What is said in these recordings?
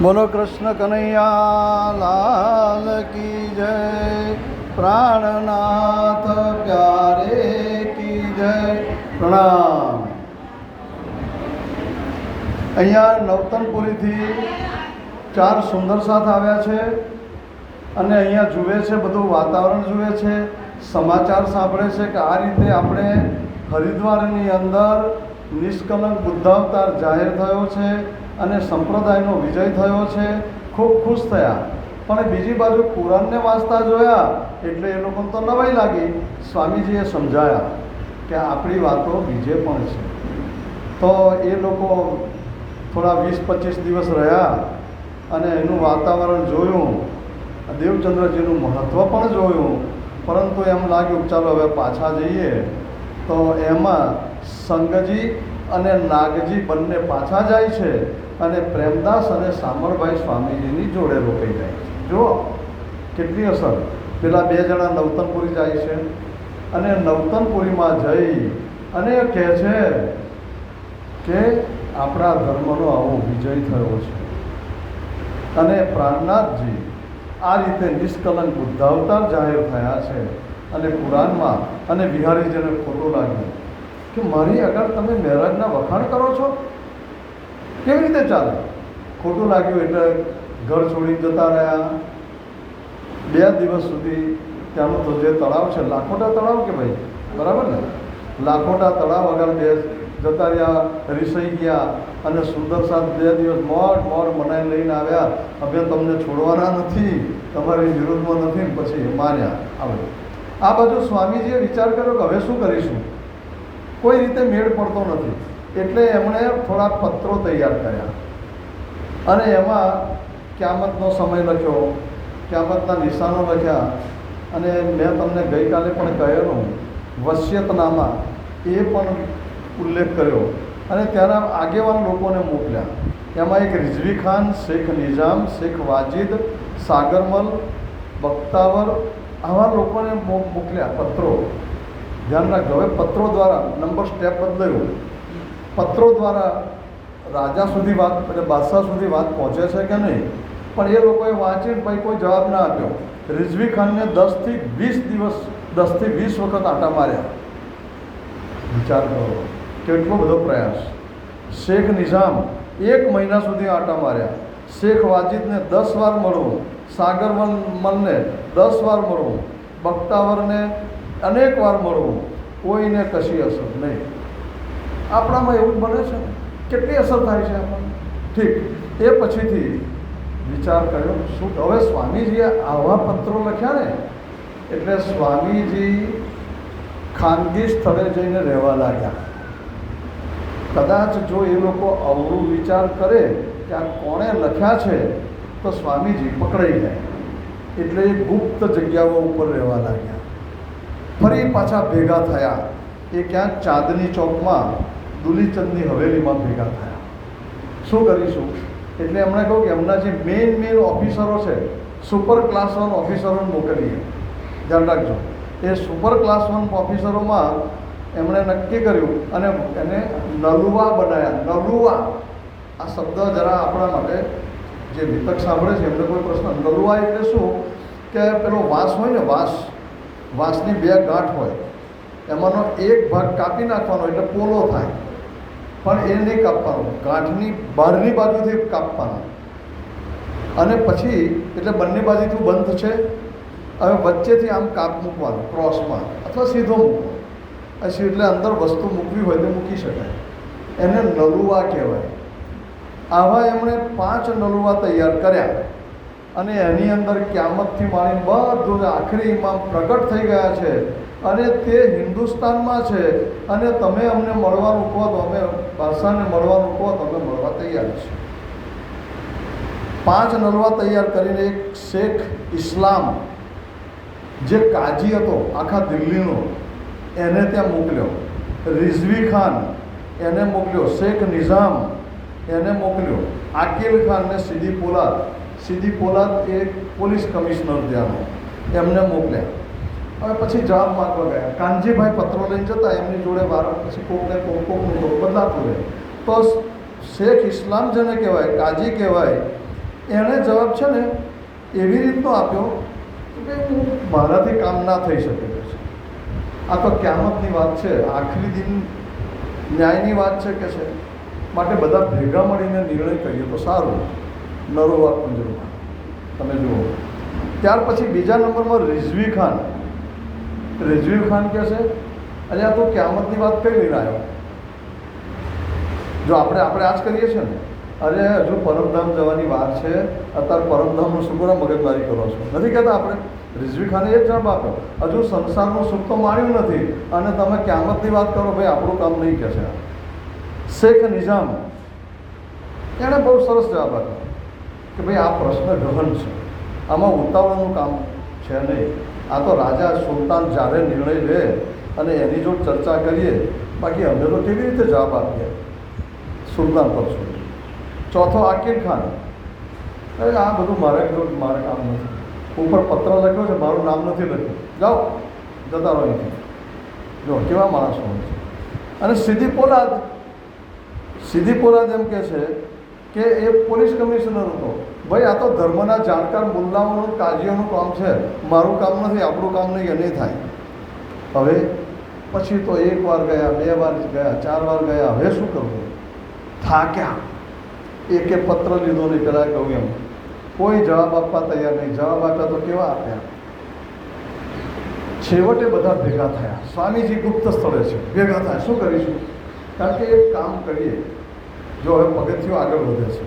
બોલો કૃષ્ણ કનૈયા લાલ કી જય, પ્રાણનાથ પ્યારે કી જય, પ્રણામ. અહીંયા નવતનપુરીથી 4 સુંદર સાથ આવ્યા છે અને અહીંયા જુએ છે, બધું વાતાવરણ જુએ છે, સમાચાર સાંભળે છે કે આ રીતે આપણે હરિદ્વારની અંદર નિષ્કલંક બુદ્ધાવતાર જાહેર થયો છે અને સંપ્રદાયનો વિજય થયો છે. ખૂબ ખુશ થયા. પણ બીજી બાજુ કુરાનને વાંચતા જોયા એટલે એ લોકોને તો નવાઈ લાગી. સ્વામીજીએ સમજાયા કે આપણી વાતો બીજે પણ છે. તો એ લોકો થોડા 20-25 દિવસ રહ્યા અને એનું વાતાવરણ જોયું, દેવચંદ્રજીનું મહત્ત્વ પણ જોયું. પરંતુ એમ લાગ્યું ચાલો હવે પાછા જઈએ. તો એમાં સંગજી અને નાગજી બંને પાછા જાય છે અને પ્રેમદાસ અને સામળભાઈ સ્વામીજીની જોડે રોકાઈ જાય છે. જુઓ કેટલી અસર. પેલા 2 જણા નવતનપુરી જાય છે અને નવતનપુરીમાં જઈ અને કહે છે કે આપણા ધર્મનો આવો વિજય થયો છે. અને પ્રાણનાથજી આ રીતે નિષ્કલંક બુદ્ધાવતાર જાહેર થયા છે. અને કુરાનમાં અને વિહારીજીને ખોટું લાગ્યું કે મારી આગળ તમે મહારાજના વખાણ કરો છો, કેવી રીતે ચાલે? ખોટું લાગ્યું એટલે ઘર છોડી જતા રહ્યા. 2 દિવસ સુધી ત્યાંનું તો જે તળાવ છે, લાખોટા તળાવ કે ભાઈ, બરાબર ને, લાખોટા તળાવ આગળ જતા રહ્યા, રિસાઈ ગયા અને સુંદર સાથ 2 દિવસ મોડ મનાઈ લઈને આવ્યા. હવે તમને છોડવાના નથી, તમારી વિરોધમાં નથી. પછી માન્યા. આવે આ બાજુ સ્વામીજીએ વિચાર કર્યો કે હવે શું કરીશું, કોઈ રીતે મેળ પડતો નથી. એટલે એમણે થોડા પત્રો તૈયાર કર્યા અને એમાં ક્યામતનો સમય લખ્યો, ક્યામતના નિશાનો લખ્યા. અને મેં તમને ગઈકાલે પણ કહેલું વસિયતનામા એ પણ ઉલ્લેખ કર્યો અને ત્યાંના આગેવાન લોકોને મોકલ્યા. એમાં એક રિઝવી ખાન, શેખ નિઝામ, શેખ વાજિદ, સાગરમલ, બખ્તાવર, આવા લોકોને મોકલ્યા પત્રો. ધ્યાન રાખજો, હવે પત્રો દ્વારા નંબર સ્ટેપ બદલાયું. પત્રો દ્વારા રાજા સુધી વાત, એટલે બાદશાહ સુધી વાત પહોંચે છે કે નહીં, પણ એ લોકોએ વાંચીને ભાઈ કોઈ જવાબ ના આપ્યો. રિઝવી ખાનને 10 થી 20 વખત આંટા માર્યા. વિચાર કરો કેટલો બધો પ્રયાસ. શેખ નિઝામ 1 મહિના સુધી આંટા માર્યા. શેખ વાજિદને 10 વાર મળવું, સાગરમલને 10 વાર મળવું, બખ્તાવરને અનેક વાર મળવું, કોઈને કશી અસર નહીં. આપણામાં એવું જ બને છે ને, કેટલી અસર થાય છે આપણને. ઠીક, એ પછીથી વિચાર કર્યો શું હવે સ્વામીજીએ આવા પત્રો લખ્યા ને એટલે સ્વામીજી ખાનગી સ્થળે જઈને રહેવા લાગ્યા. કદાચ જો એ લોકો અવળું વિચાર કરે કે આ કોણે લખ્યા છે તો સ્વામીજી પકડાઈ જાય. એટલે એ ગુપ્ત જગ્યાઓ ઉપર રહેવા લાગ્યા. ફરી પાછા ભેગા થયા. એ ક્યાંક ચાંદની ચોકમાં દુલીચંદની હવેલીમાં ભેગા થયા. શું કરીશું? એટલે એમણે કહ્યું કે એમના જે મેઇન ઓફિસરો છે, સુપર ક્લાસ 1 ઓફિસરોને મોકલીએ. ધ્યાન રાખજો, એ સુપર ક્લાસ 1 ઓફિસરોમાં એમણે નક્કી કર્યું અને એને નલુવા બનાવ્યા. નલુવા આ શબ્દ જરા આપણા માટે જે વિતક સાંભળે છે એમને કોઈ પ્રશ્ન. નલુવા એટલે શું કે પેલો વાંસ હોય ને, વાંસની 2 ગાંઠ હોય, એમાંનો એક ભાગ કાપી નાખવાનો એટલે પોલો થાય. પણ એ નહીં કાપવાનો, ગાંઠની બહારની બાજુથી કાપવાનો અને પછી એટલે બંને બાજુથી બંધ છે. હવે વચ્ચેથી આમ કાપ મૂકવાનો ક્રોસમાં અથવા સીધો મૂકવો. એટલે અંદર વસ્તુ મૂકવી હોય તો મૂકી શકાય. એને નલુવા કહેવાય. આવા એમણે 5 નલુવા તૈયાર કર્યા અને એની અંદર ક્યામતથી માંડીને બધું આખરી ઇમામ પ્રગટ થઈ ગયા છે અને તે હિન્દુસ્તાનમાં છે. અને તમે અમને મળવાનું કહો તો અમે, બાદશાહને મળવાનું કહો તો અમે મળવા તૈયાર છીએ. 5 નલવા તૈયાર કરીને એક શેખ ઇસ્લામ જે કાજી હતો આખા દિલ્હીનો, એને ત્યાં મોકલ્યો. રિઝવી ખાન એને મોકલ્યો. શેખ નિઝામ એને મોકલ્યો. આકિલ ખાનને સીધી પોલાદ એ પોલીસ કમિશનર ત્યાંનો, એમને મોકલ્યા. હવે પછી જવાબ માગવા ગયા. કાનજીભાઈ પત્રો લઈને જતા, એમની જોડે વાર પછી કોકનું બદલાતું રહે. તો શેખ ઇસ્લામ જેને કહેવાય, કાજી કહેવાય, એણે જવાબ છે ને એવી રીતનો આપ્યો કે મારાથી કામ ના થઈ શકે છે. આ તો ક્યામતની વાત છે, આખરી દિન ન્યાયની વાત છે કે છે. માટે બધા ભેગા મળીને નિર્ણય કરીએ તો સારું. નરોવા કુંજરમાં તમે જુઓ. ત્યાર પછી બીજા નંબરમાં રિઝવી ખાન. રિઝવી ખાન કહે છે અરે આ તો ક્યામતની વાત કઈ લઈને આવ્યો? જો આપણે આ જ કરીએ છીએ ને, અરે હજુ પરમધામ જવાની વાત છે, અત્યારે પરમધામનું શું કરો મગજમારી કરો છો, નથી કહેતા આપણે? રિઝવી ખાને એ જ જવાબ આપ્યો, હજુ સંસારનું સુખ તો માણ્યું નથી અને તમે ક્યામતની વાત કરો, ભાઈ આપણું કામ નહીં કહે છે. શેખ નિઝામ એણે બહુ સરસ જવાબ આપ્યો કે ભાઈ આ પ્રશ્ન ગહન છે, આમાં ઉતાવળનું કામ છે નહીં. આ તો રાજા સુલતાન જ્યારે નિર્ણય લે અને એની જો ચર્ચા કરીએ, બાકી અમે તો કેવી રીતે જવાબ આપીએ સુલતાન પર છું. ચોથો આકિબ ખાન, અરે આ બધું મારે કામ નથી, ઉપર પત્ર લખ્યો છે, મારું નામ નથી લખ્યું, જાઓ જતા રહો અહીંથી. જો કેવા માણસો હોય છે. અને સીધી પોલાદ એમ કહે છે કે એ પોલીસ કમિશનર હતો, ભાઈ આ તો ધર્મના જાણકાર મુલ્લાઓનું કાજીઓનું કામ છે, મારું કામ નથી, આપણું કામ નહીં, એ નહીં થાય. હવે પછી તો 1 વાર ગયા, 2 વાર ગયા, 4 વાર ગયા, હવે શું કરવું? થાક્યા. એકે પત્ર લીધો નહીં, પહેલાં કહ્યું એમ, કોઈ જવાબ આપવા તૈયાર નહીં. જવાબ આપ્યા તો કેવા આપ્યા? છેવટે બધા ભેગા થયા. સ્વામીજી ગુપ્ત સ્થળે છે, ભેગા થાય. શું કરીશું? કારણ કે એક કામ કરીએ. જો હવે પગથિયું આગળ વધે છે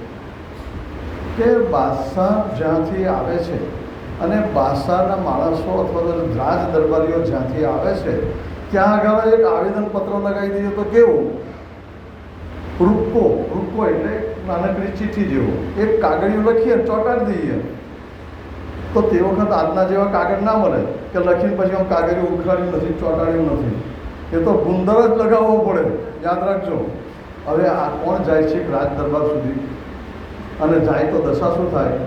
કે બાદશાહ જ્યાંથી આવે છે અને બાદશાહના માણસો અથવા તો રાજ દરબારીઓ જ્યાંથી આવે છે ત્યાં આગળ એક આવેદનપત્ર લગાવી દઈએ તો કેવું? રૂપકો એટલે નાનકડી ચિઠ્ઠી જેવો એક કાગળિયું લખીએ, ચોંટાડી દઈએ. તો તે વખત આજના જેવા કાગળ ના મળે કે લખીને પછી આમ કાગળિયું ઉખાડ્યું નથી, ચોંટાડ્યું નથી. એ તો ગુંદર જ લગાવવો પડે, યાદ રાખજો. હવે આ કોણ જાય છે રાજ દરબાર સુધી? અને જાય તો દશા શું થાય?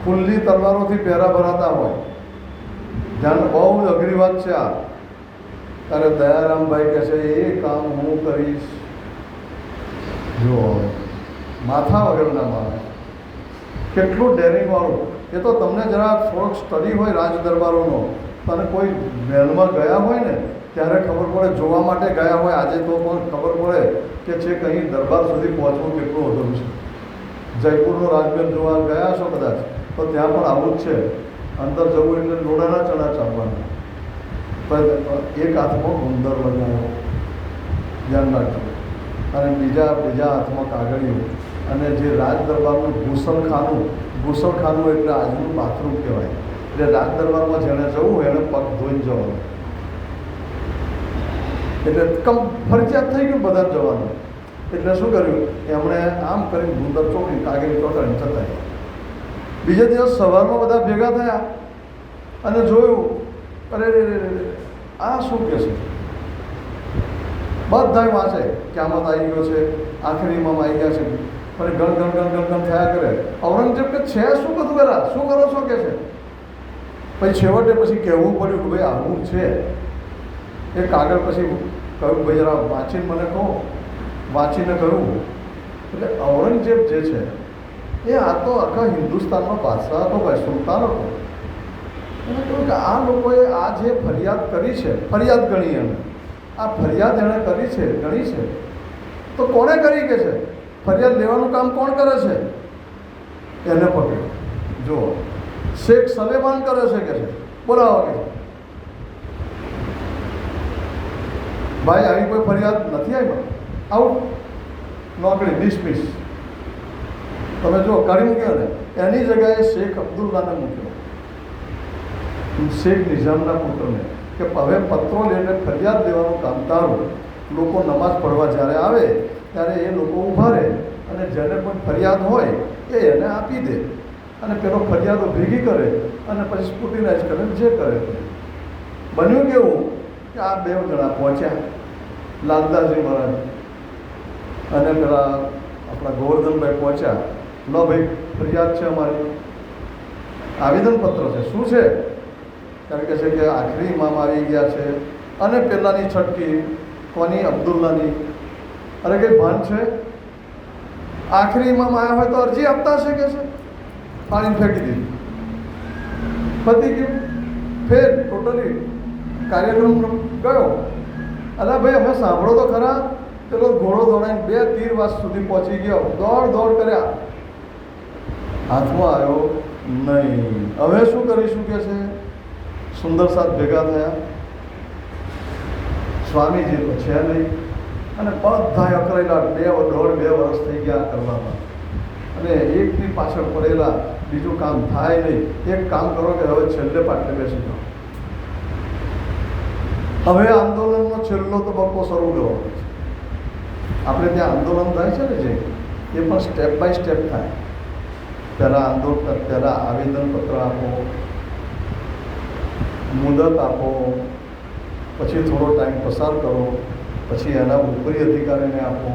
ખુલ્લી તલવારોથી પહેરા ભરાતા હોય. ધ્યાન, બહુ જ અઘરી વાત છે આ. ત્યારે દયારામભાઈ કહે છે એ કામ હું કરીશ. જો માથા વગરના માણસ, કેટલું ડેરિંગવાળું. એ તો તમને જરા થોડોક સ્ટડી હોય રાજ દરબારોનો, અને કોઈ મહેલમાં ગયા હોય ને ત્યારે ખબર પડે, જોવા માટે ગયા હોય આજે તો પણ ખબર પડે કે છે કંઈ દરબાર સુધી પહોંચવું કેટલું અઘરું છે. જયપુરનો રાજમહેલ જોવા ગયા છો કદાચ, તો ત્યાં પણ આવું જ છે. અંદર જવું એટલે લોડાના ચણા ચાલવાના. પણ એક હાથમાં ગુંદર લગાવ્યો, ધ્યાન રાખજો. અને બીજા હાથમાં કાગળિયું. અને જે રાજ દરબારનું ગુસલખાનું એટલે આજનું બાથરૂમ કહેવાય. એટલે રાજ દરબારમાં જેને જવું હોય એને પગ ધોઈને જવાનું. એટલે ફરજિયાત થઈ ગયું બધા જવાનું. એટલે શું કર્યું એમણે? આમ કરીને ગુંદર ચોકી કાગળી ચોટાડીને જતા રહ્યા. બીજે દિવસ સવારમાં બધા ભેગા થયા અને જોયું, અરે આ શું કહે છે? બધા વાંચે ક્યામત આવી ગયો છે, આખરી ઇમામ આવી ગયા છે, અને ગણ થયા કરે. ઔરંગઝેબ કે છે શું બધું પેલા શું કરો છો કે છે? પછી છેવટે પછી કહેવું પડ્યું કે ભાઈ આવું છે. એ કાગળ પછી કહ્યું ભાઈ જરા વાંચીને મને કહો. વાંચીને કહ્યું. એટલે ઔરંગઝેબ જે છે એ આ તો આખા હિન્દુસ્તાનમાં બાદશાહ હતો, ભાઈ સુલતાન હતો. એને કહ્યું કે આ લોકોએ આ જે ફરિયાદ કરી છે, ફરિયાદ ગણી એને, આ ફરિયાદ એણે કરી છે, ગણી છે, તો કોણે કરી કે છે? ફરિયાદ લેવાનું કામ કોણ કરે છે? એને પકડ્યો. જુઓ, શેખ સલેમાન કરે છે કે છે, બોલાવો કે ભાઈ આવી કોઈ ફરિયાદ નથી આવી, આવું નોકરી ડિસમિસ. તમે જો કરી મૂક્યો ને, એની જગ્યાએ શેખ અબ્દુલ્લાને મૂક્યો, શેખ નિઝામના પુત્રને, કે હવે પત્રો લઈને ફરિયાદ દેવાનું કામ તારું. લોકો નમાઝ પડવા જ્યારે આવે ત્યારે એ લોકો ઊભા રહે અને જેને પણ ફરિયાદ હોય એ એને આપી દે, અને પેલો ફરિયાદો ભેગી કરે અને પછી સ્કૂટીનાઇઝ કરે જે કરે. બન્યું કેવું કે આ 2 જણા પહોંચ્યા, લાલદાસજી મહારાજ અને પેલા આપણા ગોવર્ધનભાઈ પહોંચ્યા. લો ભાઈ ફરિયાદ છે અમારી, આવેદનપત્ર છે. શું છે? કારણ કે છે કે આખરી ઇમામ આવી ગયા છે અને પહેલાંની છટકી કોની? અબ્દુલ્લાની. અરે કંઈ ભાન છે? આખરી ઇમામ આવ્યા હોય તો અરજી આપતા હશે કે છે? ફાડીને ફેંકી દીધી. પતી ગયું, ફેર ટોટલી કાર્યક્રમ ગયો. અલા ભાઈ અમે સાંભળો તો ખરા, પેલો ઘોડો દોડાઈને 2 તીરવાસ સુધી પહોંચી ગયો, દોડ કર્યા, હાથમાં આવ્યો નહીં. હવે શું કરીશું કે છે. સુંદર સાથ ભેગા થયા, સ્વામીજી તો છે નહીં, અને બધા અકળાયેલા. 1.5-2 વર્ષ થઈ ગયા કરવામાં, અને એકની પાછળ પડેલા, બીજું કામ થાય નહીં. એક કામ કરો કે હવે છેલ્લે પાટલે બેસી જાઓ. હવે આંદોલનનો છેલ્લો તબક્કો શરૂ કરવો છે. આપણે ત્યાં આંદોલન થાય છે ને, જે એ પણ સ્ટેપ બાય સ્ટેપ થાય. પહેલાં આવેદનપત્ર આપો, મુદત આપો, પછી થોડો ટાઈમ પસાર કરો, પછી એના ઉપરી અધિકારીને આપો,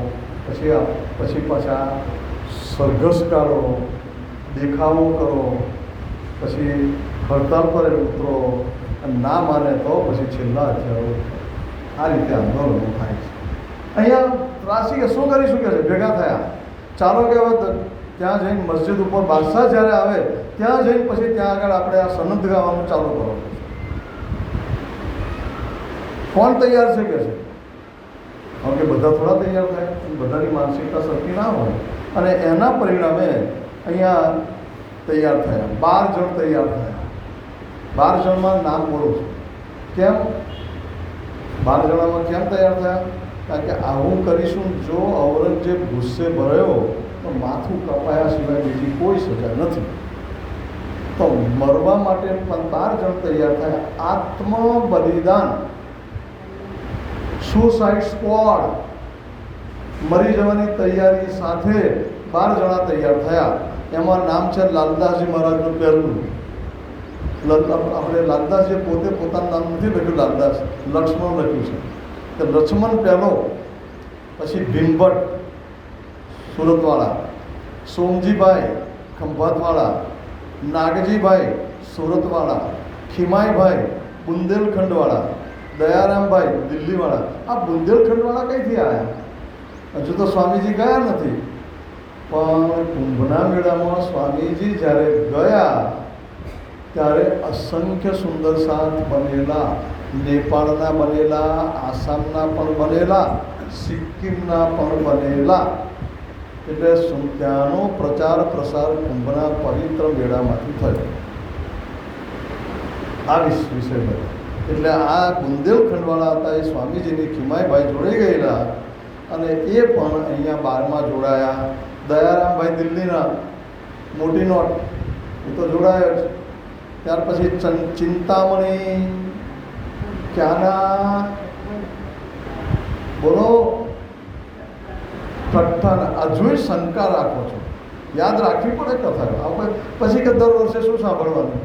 પછી પાછા સરઘસ કાઢો, દેખાવો કરો, પછી હડતાલ પર ઉતરો, ના માને તો પછી છેલ્લા હથિયારો. આ રીતે આંદોલનો થાય છે. અહીંયા ત્રાસી શું કરી શકે છે, ભેગા થયા, ચાલો કે હવે ત્યાં જઈને મસ્જિદ ઉપર બાદશાહ જ્યારે આવે ત્યાં જઈને પછી ત્યાં આગળ આપણે આ સનદ ગાવાનું ચાલુ કરો. કોણ તૈયાર છે કે છે? કારણ કે બધા થોડા તૈયાર થાય, બધાની માનસિકતા સરખી ના હોય, અને એના પરિણામે અહીંયા તૈયાર થયા 12 જણ તૈયાર થયા. 12 જણમાં નામ બોલું છું. કેમ 12 જણામાં કેમ તૈયાર થયા? કારણ કે આવું કરીશું જો ઔરંગઝેબ ગુસ્સે ભરાયો તો માથું કપાયા સિવાય બીજી કોઈ સજા નથી. તો મરવા માટે પણ 12 જણ તૈયાર થયા. આત્મ બલિદાન, સુસાઇડ સ્ક્વોડ, મરી જવાની તૈયારી સાથે 12 જણા તૈયાર થયા. એમાં નામ છે લાલદાસજી મહારાજનું પહેલું. આપણે લાલદાસજી પોતે પોતાનું નામ નથી લખ્યું, લાલદાસ લક્ષ્મણ લખ્યું છે. કે લક્ષ્મણ પહેલો, પછી ભીમભટ્ટ સુરતવાળા, સોમજીભાઈ ખંભાતવાળા, નાગજીભાઈ સુરતવાળા, ખીમાઈભાઈ બુંદેલખંડવાળા, દયારામભાઈ દિલ્હીવાળા. આ બુંદેલખંડવાળા કઈથી આવ્યા? હજુ તો સ્વામીજી ગયા નથી, પણ કુંભના મેળામાં સ્વામીજી જ્યારે ગયા ત્યારે અસંખ્ય સુંદર સાથ બનેલા, નેપાળના બનેલા, આસામના પણ બનેલા, સિક્કિમના પણ બનેલા. એટલે ત્યાંનો પ્રચાર પ્રસાર કુંભના પવિત્ર મેળામાંથી થયો. આ વિષય બન્યો. એટલે આ બુંદેલખંડવાળા હતા એ સ્વામીજીની ખીમાઈભાઈ જોડાઈ ગયેલા, અને એ પણ અહીંયા 12માં જોડાયા. દયારામભાઈ દિલ્હીના, મોટી નોટ, એ તો જોડાયો જ. ત્યાર પછી ચિંતામણી ક્યાંના બોલો, ઠઠ્ઠાના. આ જોઈ શંકા રાખો છો, યાદ રાખવી પડે કથા. આપણે પછી કે દર વર્ષે શું સાંભળવાનું?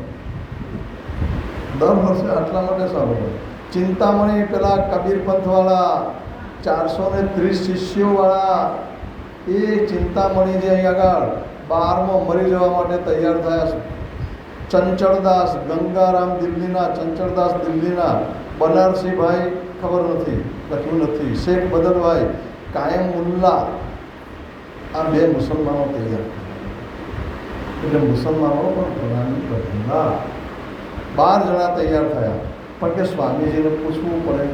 દર વર્ષે આટલા માટે સાંભળવાનું. ચિંતામણી પેલા કબીર પંથવાળા, 430 શિષ્યોવાળા, એ ચિંતામણી જે અહીંયા આગળ 12માં મરી જવા માટે તૈયાર થયા છે. ચંચળદાસ, ગંગારામ દિલ્હીના, ચંચળદાસ દિલ્હીના, બનારસીભાઈ ખબર નથી, લખ્યું નથી, શેખ બદલભાઈ, કાયમ મુલ્લા, આ 2 મુસલમાનો તૈયાર. એટલે મુસલમાનો પણ ઘણાની બધા 12 જણા તૈયાર થયા. પણ કે સ્વામીજીને પૂછવું પડે.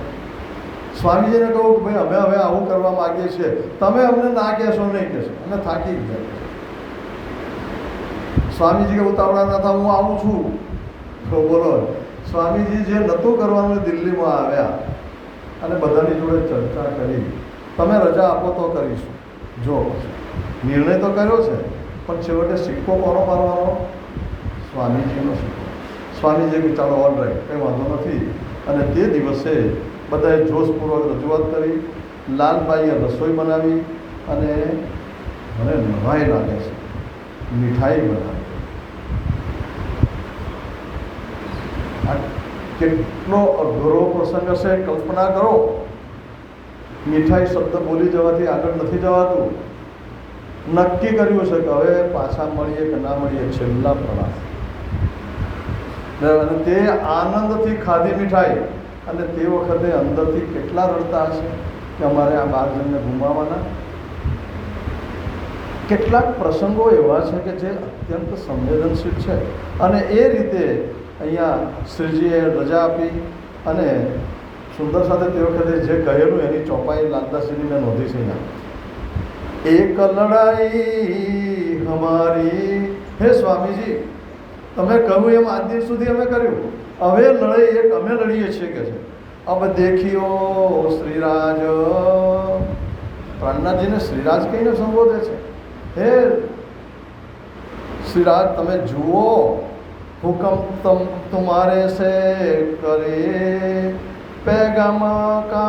સ્વામીજીને કહું કે ભાઈ અમે હવે આવું કરવા માગીએ છીએ, તમે અમને ના કહેશો નહીં, કહેશો અમે થાકી ગયા. સ્વામીજી કે ઉતાવળા ના હતા, હું આવું છું. તો બોલો, સ્વામીજી જે નહોતું કરવાનું દિલ્હીમાં આવ્યા અને બધાની જોડે ચર્ચા કરી, તમે રજા આપો તો કરીશું. જો નિર્ણય તો કર્યો છે, પણ છેવટે સિક્કો કોનો મારવાનો? સ્વામીજીનો સિક્કો. સ્વામીજી કે ચાલો ઓલ રાઈટ, કંઈ વાંધો નથી. અને તે દિવસે બધાએ જોશપૂર્વક રજૂઆત કરી. લાલભાઈએ રસોઈ બનાવી, અને મને નવાઈ લાગે છે, મીઠાઈ બનાવી. આ કેટલો અઘરો પ્રસંગ હશે, કલ્પના કરો. મીઠાઈ શબ્દ બોલી જવાથી આગળ નથી જવાતું. નક્કી કર્યું છે કે હવે પાછા મળીએ કે ના મળીએ, છેલ્લા પ્રણામ. અને તે આનંદથી ખાધી મીઠાઈ, અને તે વખતે અંદરથી કેટલા રડતા હશે કે અમારે આ 12 જણને ગુમાવવાના. કેટલાક પ્રસંગો એવા છે કે જે અત્યંત સંવેદનશીલ છે અને એ રીતે અહીંયા શ્રીજીએ રજા આપી અને સુંદર સાથે તે વખતે જે કહેલું એની ચોપાઈ લાલદાસજીની મેં નોંધી છે અહીંયા. એક લડાઈ હમારી, હે સ્વામીજી તમે કહ્યું એમ આજ દિન સુધી અમે કર્યું, હવે લડાઈ એક અમે લડીએ છીએ કે છે. અબ દેખિયો શ્રીરાજ, પ્રાણનાથજીને શ્રીરાજ કહીને સંબોધે છે. હે શ્રીરાજ તમે જુઓ, હુકમ તુમારે સે કરે पैगाम का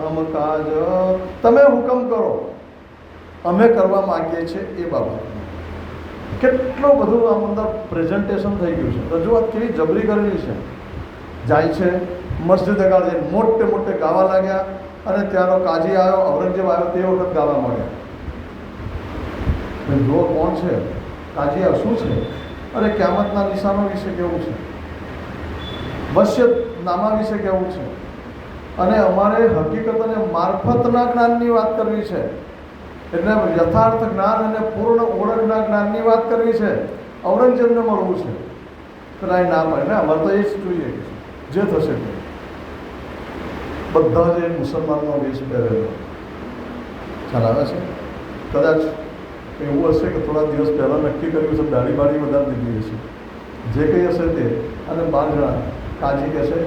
हम काज, તમે હુકમ કરો અમે કરવા માગીએ છીએ એ બાબત. કેટલું બધું આમ અંદર પ્રેઝન્ટેશન થઈ ગયું છે, રજૂઆત કેવી જબરી કરેલી છે. જાય છે મસ્જિદ ગાળ જઈને મોટે મોટે ગાવા લાગ્યા અને ત્યાંનો કાજી આવ્યો, ઔરંગઝેબ આવ્યો તે વખત ગાવા માંડ્યા. જુઓ કોણ છે કાજી, આ શું છે? અરે ક્યામતના નિશાનો વિશે કેવું છે, વસ્યતનામા વિશે કેવું છે, અને અમારે હકીકત અને મારફતના જ્ઞાનની વાત કરવી છે. એટલે યથાર્થ જ્ઞાન અને પૂર્ણ ઓળખના જ્ઞાનની વાત કરવી છે. ઔરંગઝેબને મળવું છે, પેલા એ ના પડે ને, અમારે તો એ જ જોઈએ જે થશે તે. બધા જ મુસલમાનનો વેશ પહેરેલો ખ્યાલ આવે છે. કદાચ એવું હશે કે થોડા દિવસ પહેલાં નક્કી કર્યું છે, દાઢી બાળી વધારે દીધી હશે, જે કંઈ હશે તે. અને 12 જણા કાજી કહે છે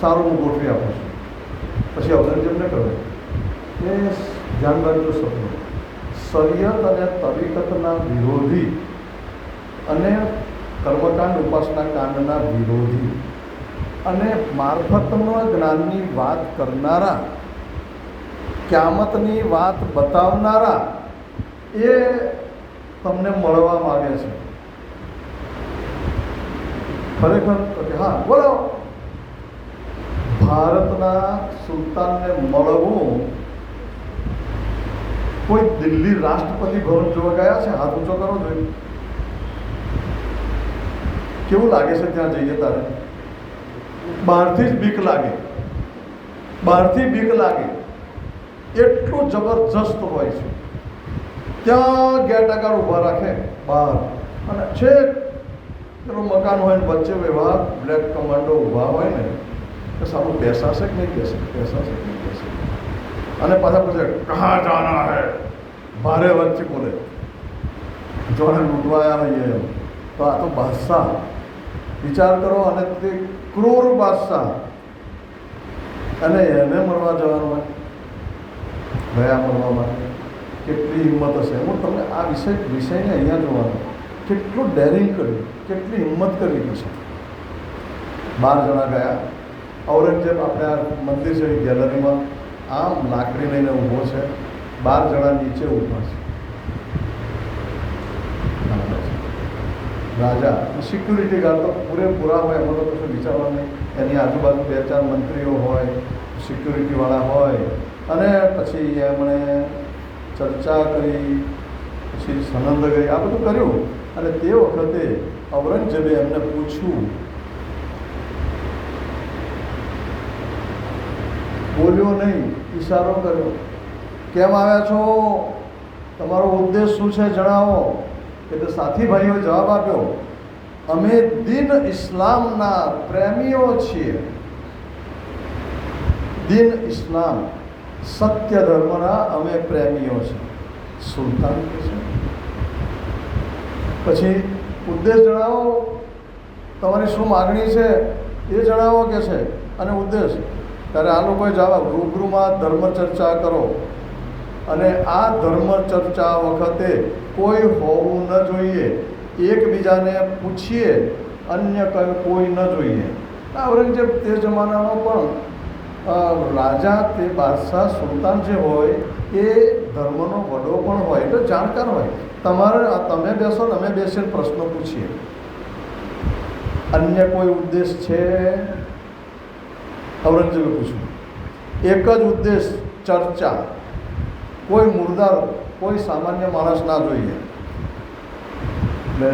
સારું હું ગોઠવી આપું છું. પછી ઔરંગઝેબને કહે કે ધ્યાન રાખજો સપનું, શરિયત અને તરીકતના વિરોધી અને કર્મકાંડ ઉપાસના કાંડના વિરોધી અને મારફતના જ્ઞાનની વાત કરનારા, ક્યામતની વાત બતાવનારા એ તમને મળવા માગે છે. ખરેખર હા બોલો. ભારતના સુલતાનને મળવું, કોઈ દિલ્હી રાષ્ટ્રપતિ ભવન જોવા ગયા છે? હાથ ઊંચો કરો જોઈએ. કેવું લાગે છે ત્યાં જઈએ તારે? બહારથી જ બીક લાગે, બહારથી બીક લાગે, એટલું જબરજસ્ત હોય છે. ત્યાં ગેટ આગળ ઊભા રાખે બહાર, અને છેક પેલું મકાન હોય ને વચ્ચે વિભાગ બ્લેક કમાન્ડો ઊભા હોય ને, તો સારું બેસાશે કે નહીં બેસે, બેસાશે કે નહીં બેસે. અને પાછા પૂછે કહા જાના હૈ, ભારે વચ્ચે બોલે, જોને લૂંટવાયા હોઈએ એમ. તો આ તો બાદશાહ, વિચાર કરો. અને તે ક્રૂર બાદશાહ, અને એને મળવા જવાનું હોય, ગયા મળવા માટે કેટલી હિંમત હશે. હું તમને આ વિષયને અહીંયા જોવાનું, કેટલું ડેરિંગ કર્યું, કેટલી હિંમત કરવી છે. 12 જણા ગયા. ઔરંગઝેબ આપણે આ મંદિર છે ગેલેરીમાં આમ લાકડી લઈને ઊભો છે, 12 જણા નીચે ઊભા છે. રાજા સિક્યુરિટી ગાર્ડ તો પૂરેપૂરા હોય, એમાં તો કશું વિચારવા નહીં. એની આજુબાજુ 2-4 મંત્રીઓ હોય, સિક્યુરિટીવાળા હોય. અને પછી એમણે ચર્ચા કરી, પછી સનંદ કરી, આ બધું કર્યું. અને તે વખતે ઔરંગઝેબે એમને પૂછ્યું, બોલ્યો નહીં, ઈશારો કર્યો, કેમ આવ્યા છો? તમારો ઉદ્દેશ શું છે જણાવો. એટલે સાથી ભાઈઓએ જવાબ આપ્યો, અમે દિન ઇસ્લામના પ્રેમીઓ છીએ. દિન ઇસ્લામ, સત્ય ધર્મના અમે પ્રેમીઓ છીએ. સુલતાન કહે છે પછી ઉદ્દેશ જણાવો, તમારી શું માગણી છે એ જણાવો કે છે. અને ઉદ્દેશ, ત્યારે આ લોકોએ જવાબ, રૂબરૂમાં ધર્મ ચર્ચા કરો, અને આ ધર્મ ચર્ચા વખતે કોઈ હોવું ન જોઈએ, એકબીજાને પૂછીએ, અન્ય કોઈ ન જોઈએ. ઔરંગઝેબ તે જમાનામાં પણ રાજા, તે બાદશાહ સુલતાન જે હોય એ ધર્મનો વડો પણ હોય, એટલે જાણકાર હોય. તમે બેસો ને અમે બેસીને પ્રશ્નો પૂછીએ. અન્ય કોઈ ઉદ્દેશ છે? ઔરંગઝેબે પૂછ્યું. એક જ ઉદ્દેશ, ચર્ચા. કોઈ મુર્દાર, કોઈ સામાન્ય માણસ ના જોઈએ. એટલે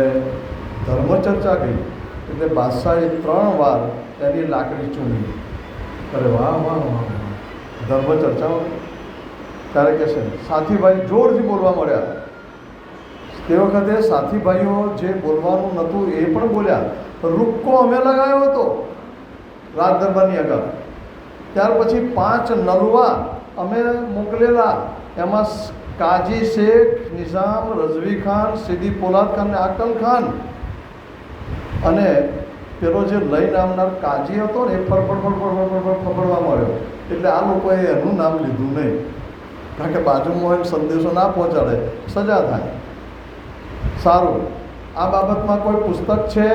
ધર્મચર્ચા ગઈ. એટલે બાદશાહે 3 વાર એની લાકડી ચૂમી. અરે વાહ વાહ વાહ, ધર્મચર્ચા. ત્યારે કહે છે સાથીભાઈ જોરથી બોલવા મળ્યા, તે વખતે સાથી ભાઈઓ જે બોલવાનું નહોતું એ પણ બોલ્યા. રૂક્કો અમે લગાવ્યો હતો રાજ દરબારની આગળ. ત્યાર પછી 5 નલવા અમે મોકલેલા. એમાં કાજી શેખ, નિઝામ, રઝવી ખાન, સીદી પોલાદ ખાન ને આકલ ખાન અને પેલો જે લઈને આવનાર કાજી હતો ને એ ફફડવા મળ્યો. એટલે આ લોકોએ એનું નામ લીધું નહીં, કારણ કે બાજુમાં હોય સંદેશો ના પહોંચાડે, સજા થાય. સારું, આ બાબતમાં કોઈ પુસ્તક છે?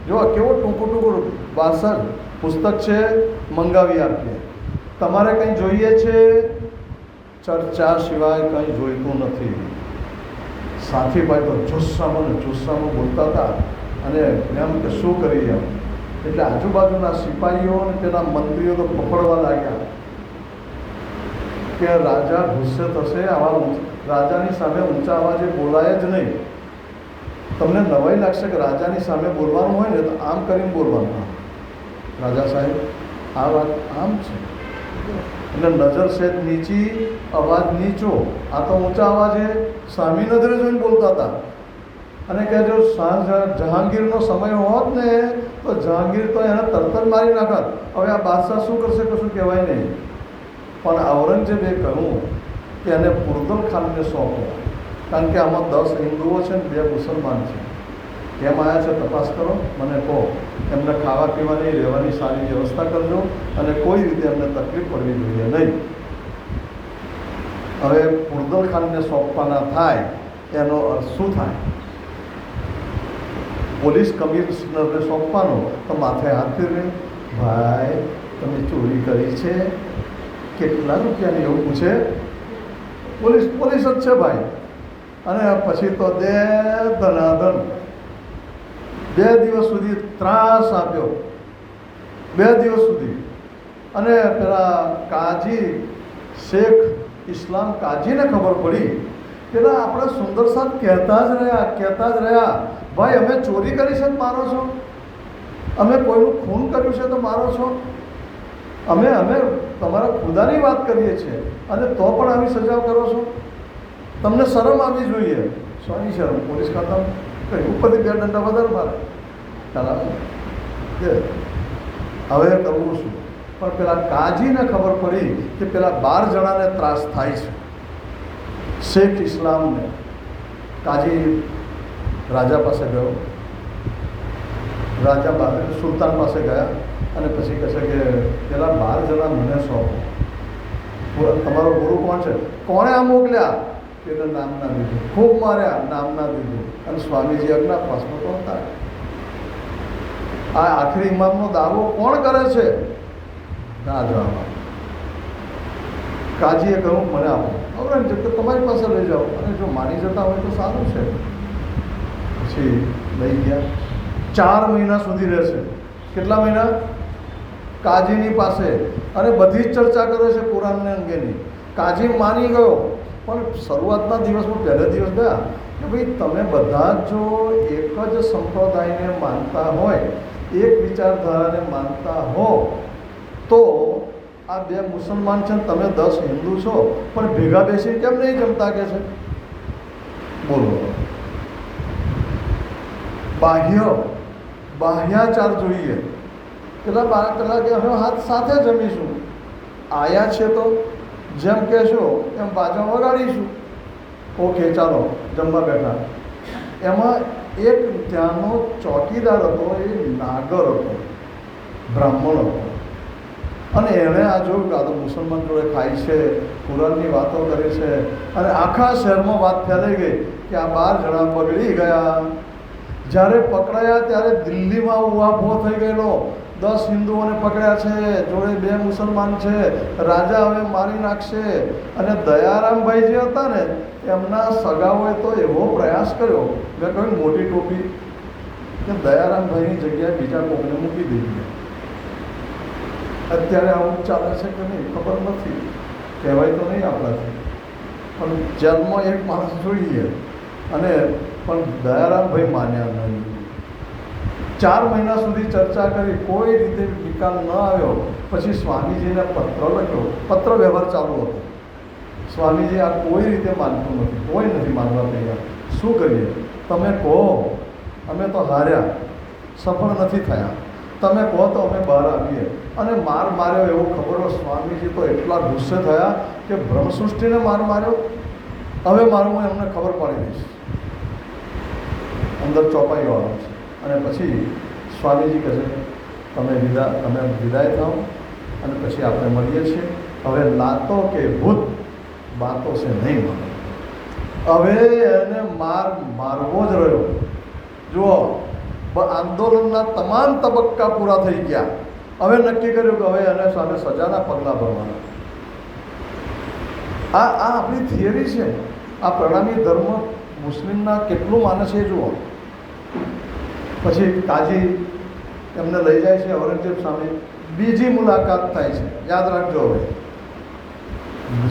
જો કેવો ટૂંકું વાસણ પુસ્તક છે, મંગાવી આપીએ. તમારે કંઈ જોઈએ છે? ચર્ચા સિવાય કંઈ જોઈતું નથી. સાથીભાઈ તો જુસ્સામાં બોલતા હતા અને એમ કે શું કરીએ એમ. એટલે આજુબાજુના સિપાહીઓ અને તેના મંત્રીઓ તો પકડવા લાગ્યા કે રાજા ગુસ્સે થશે, આવા રાજાની સામે ઊંચા અવાજે બોલાય જ નહીં. તમને નવાઈ લાગશે કે રાજાની સામે બોલવાનું હોય ને તો આમ કરીને બોલવાનું. રાજા સાહેબ આ વાત આમ છે, એટલે નજર સેજ નીચી, અવાજ નીચો. આ તો ઊંચા અવાજે સામી નજરે જોઈને બોલતા હતા. અને કે જો જહાંગીરનો સમય હોત ને તો જહાંગીર તો એને તરત જ મારી નાખત. હવે આ બાદશાહ શું કરશે કશું કહેવાય નહીં. પણ ઔરંગઝેબે કહ્યું કે એને પુરદલ ખાનને સોંપો, કારણ કે આમાં 10 હિન્દુઓ છે ને 2 મુસલમાન છે. કેમ આવ્યા છે તપાસ કરો, મને કહો. એમને ખાવા પીવાની, રહેવાની સારી વ્યવસ્થા કરજો અને કોઈ રીતે એમને તકલીફ પડવી જોઈએ નહીં. હવે પુરદલ ખાનને સોંપવાના થાય એનો અર્થ શું થાય? પોલીસ કમિશનરને સોંપવાનો તો માથે હાથ ફેરવે, ભાઈ તમે ચોરી કરી છે, કેટલા રૂપિયાની, એવું પૂછે. પોલીસ જ છે ભાઈ. અને પછી તો દે ધનાધન 2 દિવસ સુધી ત્રાસ આપ્યો, 2 દિવસ સુધી. અને પેલા કાજી શેખ ઇસ્લામ કાજીને ખબર પડી. પેલા આપણે સુંદર સાહેબ કહેતા જ રહ્યા ભાઈ અમે ચોરી કરી છે તો મારો છો, અમે કોઈનું ખૂન કર્યું છે તો મારો છો, અમે તમારા ખુદાની વાત કરીએ છીએ અને તો પણ આવી સજા કરો છો, તમને શરમ આવી જોઈએ. સોની શરમ? પોલીસ ખાતા ઉપરથી 2 દંડા વધારે મારે. ચાલો હવે કરવું શું? પણ પેલા કાજીને ખબર પડી કે પેલા 12 જણાને ત્રાસ થાય છે, શેખ ઇસ્લામને. કાજી રાજા પાસે ગયો, રાજા સુલતાન પાસે ગયા અને પછી કહે છે કે પેલા 12 જણા મને સોંપો. તમારો ગુરુ કોણ છે? કોણે આ મોકલ્યા? એને નામ ના દીધું. ખૂબ માર્યા, નામ ના દીધું. અને સ્વામીજી આજ્ઞા પાસમાં તો હતા. આ આખરી ઇમામનો દાવો કોણ કરે છે? ના જવાબ. કાજીએ કહ્યું મને આપો. ઔરંગઝેબ તો તમારી પાસે લઈ જાઓ, અને જો માની જતા હોય તો સારું છે. પછી લઈ ગયા. 4 મહિના સુધી રહેશે. કેટલા મહિના? કાજીની પાસે. અને બધી જ ચર્ચા કરે છે કુરાનને અંગેની. કાજી માની ગયો, પણ શરૂઆતના દિવસમાં પહેલા દિવસ ગયા કે ભાઈ તમે બધા જો એક જ સંપ્રદાયને માનતા હોય, એક વિચારધારાને માનતા હો, તો આ 2 મુસલમાન છે ને તમે 10 હિન્દુ છો, પણ ભેગા બેસીને કેમ નહીં જમતા કે છે? બોલો. બાહ્યાચાર જોઈએ. પેલા કે અમે હાથ સાથે જમીશું, આયા છે તો જેમ કહેશો એમ બાજા વગાડીશું. ઓકે ચાલો જમવા બેઠા. એમાં એક ત્યાંનો ચોકીદાર હતો, એ નાગર હતો, બ્રાહ્મણ હતો. અને એણે આ જોયું કે આ તો મુસલમાન જોડે ખાય છે, કુરાનની વાતો કરે છે, અને આખા શહેરમાં વાત ફેલાઈ ગઈ કે આ 12 જણા બગડી ગયા. જ્યારે પકડાયા ત્યારે દિલ્હીમાં ઉહાપો થઈ ગયેલો. 10 હિન્દુઓને પકડ્યા છે, જોડે 2 મુસલમાન છે, રાજા હવે મારી નાખશે. અને દયારામભાઈ જે હતા ને એમના સગાઓએ તો એવો પ્રયાસ કર્યો, મેં કહ્યું મોટી ટોપી, કે દયારામભાઈની જગ્યાએ બીજા કોઈને મૂકી દીધી. અત્યારે આવું ચાલે છે કે નહીં ખબર નથી, કહેવાય તો નહીં આપણાથી, પણ જેલમાં એક માણસ જોઈએ. અને પણ દયારામભાઈ માન્યા નહીં. 4 મહિના સુધી ચર્ચા કરી, કોઈ રીતે નિકાલ ન આવ્યો. પછી સ્વામીજીને પત્ર લખ્યો, પત્ર વ્યવહાર ચાલુ હતો. સ્વામીજી આ કોઈ રીતે માનતું નથી, કોઈ નથી માનવા તૈયાર. શું કરીએ? તમે કહો, અમે તો હાર્યા, સફળ નથી થયા. તમે કહો તો અમે બહાર આવીએ. અને માર માર્યો એવો ખબર હોય. સ્વામીજી તો એટલા ગુસ્સે થયા કે બ્રહ્મસૃષ્ટિને માર માર્યો, હવે મારું હું એમને ખબર પાડી દઈશ. અંદર ચોપાઈઓ આવે છે. અને પછી સ્વામીજી કહે છે તમે વિદાય થાઓ અને પછી આપણે મળીએ છીએ. હવે લાતો કે ભૂત બાતો છે નહીં મળે. હવે એને મારવો જ રહ્યો. જુઓ, આંદોલનના તમામ તબક્કા પૂરા થઈ ગયા. હવે નક્કી કર્યું કે હવે એને સામે સજાના પગલાં ભરવાના. આ આપણી થિયરી છે. આ પ્રણામી ધર્મ મુસ્લિમના કેટલું માને છે એ જુઓ. પછી કાજી એમને લઈ જાય છે ઔરંગઝેબ સામે. બીજી મુલાકાત થાય છે, યાદ રાખજો. હવે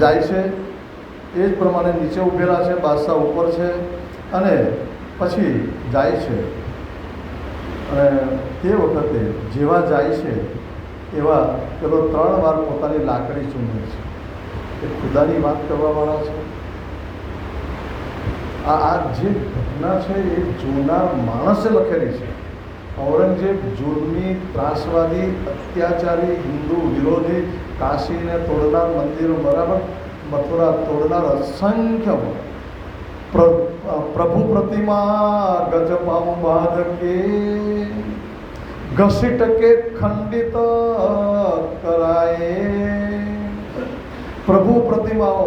જાય છે એ જ પ્રમાણે નીચે ઊભેલા છે, બાદશાહ ઉપર છે, અને પછી જાય છે. અને તે વખતે જેવા જાય છે એવા પેલો 3 વાર પોતાની લાકડી ચૂમે છે. એ ખુદાની વાત કરવાવાળા છે. આ જે ઘટના છે એ જોનાર માણસે લખેલી છે. ઔરંગઝેબ જુલ્મી, ત્રાસવાદી, અત્યાચારી, હિન્દુ વિરોધી, કાશીને તોડનાર, મંદિરો બરાબર મથુરા તોડનાર, અસંખ્ય પ્રભુ પ્રતિમા ગજપામ બાધકે ઘસી ટકે ખંડિત કરાય. પ્રભુ પ્રતિમાઓ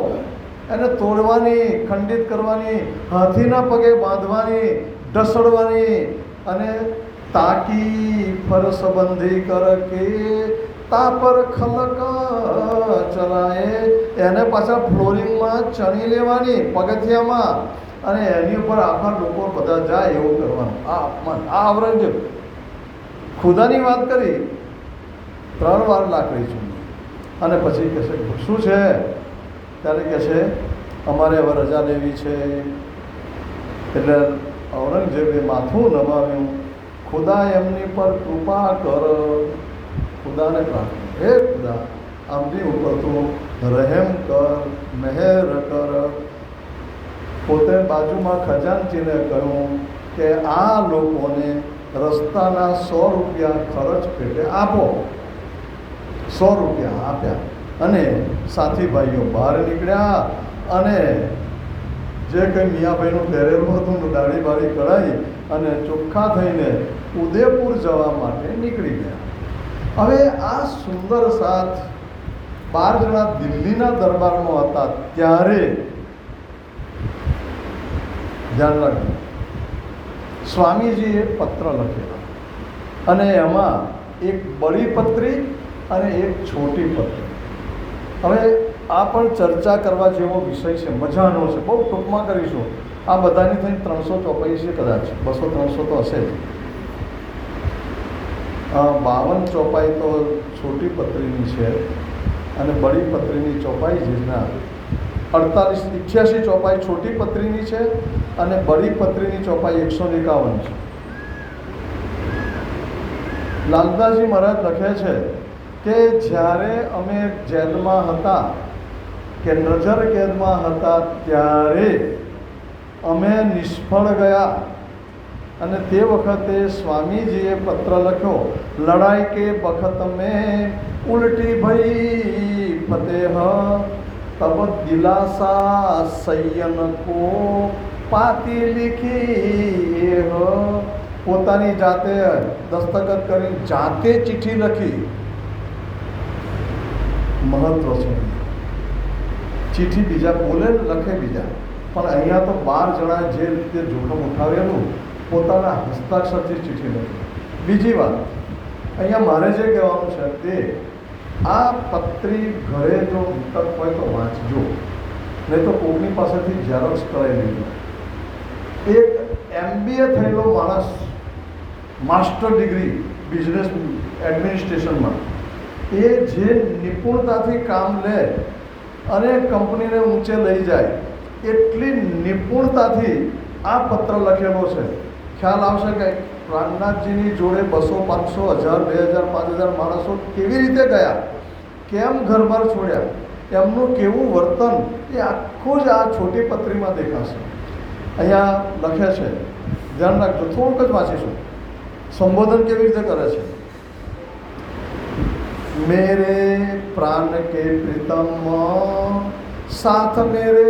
એને તોડવાની, ખંડિત કરવાની, હાથીના પગે બાંધવાની, ઢસડવાની, અને તાકી ફરસબંધી કર કે તા પર ખલક ચલાય. એને પાછા ફ્લોરિંગમાં ચણી લેવાની, પગથિયામાં, અને એની ઉપર આખા લોકો બધા જાય એવું કરવાનું. આ ઔરંગઝેબ ખુદાની વાત કરી. 3 વાર લાકડી ચૂમી. અને પછી કહે છે શું છે? ત્યારે કહે છે અમારે હવે રજા લેવી છે. એટલે ઔરંગઝેબે માથું નમાવ્યું. ખુદા એમની પર કૃપા કર. ખુદાને પ્રાર્થના, હે ખુદા આમની ઉપર તું રહેમ કર, મહેર કર. પોતે બાજુમાં ખજાનચીને કહ્યું કે આ લોકોને રસ્તાના 100 રૂપિયા ખર્ચ પેટે આપો. 100 રૂપિયા આપ્યા. અને સાથી ભાઈઓ બહાર નીકળ્યા. અને જે કંઈ મિયાભાઈનું પહેરેલું હતું દાઢી બાળી કઢાઈ અને ચોખ્ખા થઈને ઉદયપુર જવા માટે નીકળી ગયા. હવે આ સુંદર સાથ 12 જણા દિલ્હીના દરબારમાં હતા ત્યારે ધ્યાન રાખજો, સ્વામીજીએ પત્ર લખેલા. અને એમાં એક બડી પત્રી અને એક છોટી પત્રી. હવે આ પણ ચર્ચા કરવા જેવો વિષય છે, મજાનો છે. બહુ ટૂંકમાં કરીશું. આ બધાની થઈને 300 ચોપાઈ છે, કદાચ 200-300 તો હશે જ. 52 ચોપાઈ તો છોટી પત્રીની છે, અને બડી પત્રીની ચોપાઈ જેના 88 ચોપાઈ છોટી પત્રીની છે, અને બડી પત્રીની ચોપાઈ 151 છે. લાલદાસજી મહારાજ લખે છે કે જ્યારે અમે જેલમાં હતા, કે નજર કેદમાં હતા, ત્યારે અમે નિષ્ફળ ગયા. અને તે વખતે સ્વામીજીએ પત્ર લખ્યો, લડાઈ કે બખત મેં ઉલટી ભઈ ફતેહ, તબ દિલાસા સૈયન કો પાતી લીખી. પોતાની જાતે દસ્તખત કરી, જાતે ચિઠ્ઠી લખી. મહત્વ છે. ચિઠ્ઠી બીજા બોલે, લખે બીજા. પણ અહીંયા તો 12 જણાએ જે રીતે જોખમ ઉઠાવેલું, પોતાના હસ્તાક્ષરથી ચિઠ્ઠી લખી. બીજી વાત અહીંયા મારે જે કહેવાનું છે તે, આ પત્રી ઘરે જો વિતક હોય તો વાંચજો, નહીં તો કોઈની પાસેથી ઝેરોક્સ કરાવી લેજો. એક MBA થયેલો માણસ, માસ્ટર ડિગ્રી બિઝનેસ એડમિનિસ્ટ્રેશનમાં, એ જે નિપુણતાથી કામ લે અને કંપનીને ઊંચે લઈ જાય, એટલી નિપુણતાથી આ પત્ર લખેલો છે. ખ્યાલ આવશે કે પ્રાણનાથજીની જોડે 200, 500, 1000, 2000, 5000 માણસો કેવી રીતે ગયા, કેમ ઘરબાર છોડ્યા, એમનું કેવું વર્તન, એ આખું જ આ છોટી પત્રીમાં દેખાશે. અહીંયા લખે છે, ધ્યાન રાખજો, થોડુંક જ વાંચીશું. સંબોધન કેવી રીતે કરે છે? मेरे प्राण के प्रीतम साथ मेरे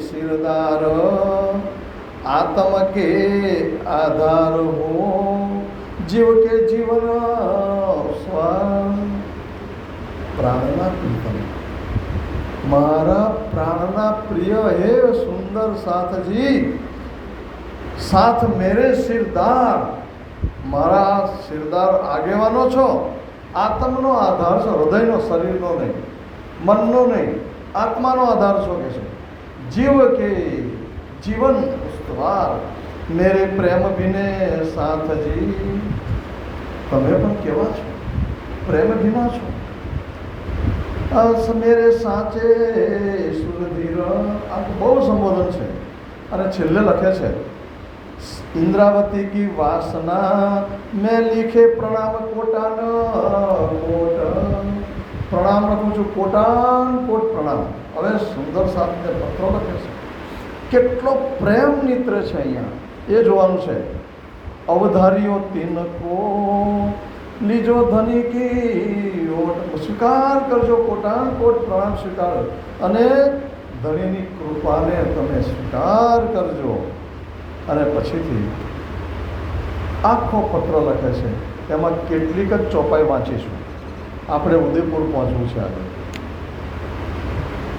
सिरदार आत्म के आधार हो जीव के जीवन स्वर. प्राणना प्रीतम, मारा प्राणना प्रिय हे सुंदर साथजी, साथ मेरे सिरदार, મારા સિરદાર આગેવાનો છો. આત્મનો આધાર છો, હૃદયનો, શરીરનો નહીં, મનનો નહીં, આત્માનો આધાર છો કે છે. જીવ કે જીવન ઉસ્તવાર મેરે પ્રેમ વિને સાથજી. તમે પણ કેવા છો? પ્રેમ વિના છો. મેરે સાચે સુરધીર. આ બહુ સંબોધન છે. અને છેલ્લે લખે છે, इंद्रावती की वासना मैं लिखे प्रणाम कोटान कोट. प्रणाम લખું છું, કોટાન કોટ પ્રણામ. હવે સુંદર સાથે પત્રો લખે છે. કેટલો પ્રેમ નિત્ર છે અહીંયા, એ જોવાનું છે. અવધારીઓ તિનકો લીજો ધની કી ઓટ. સ્વીકાર કરજો, કોટાન કોટ પ્રણામ સ્વીકાર, અને ધણીની કૃપાને તમે સ્વીકાર કરજો. અને પછીથી આખો પત્ર લખે છે. એમાં કેટલીક જ ચોપાઈ વાંચીશું. આપણે ઉદયપુર પહોંચવું છે આગળ.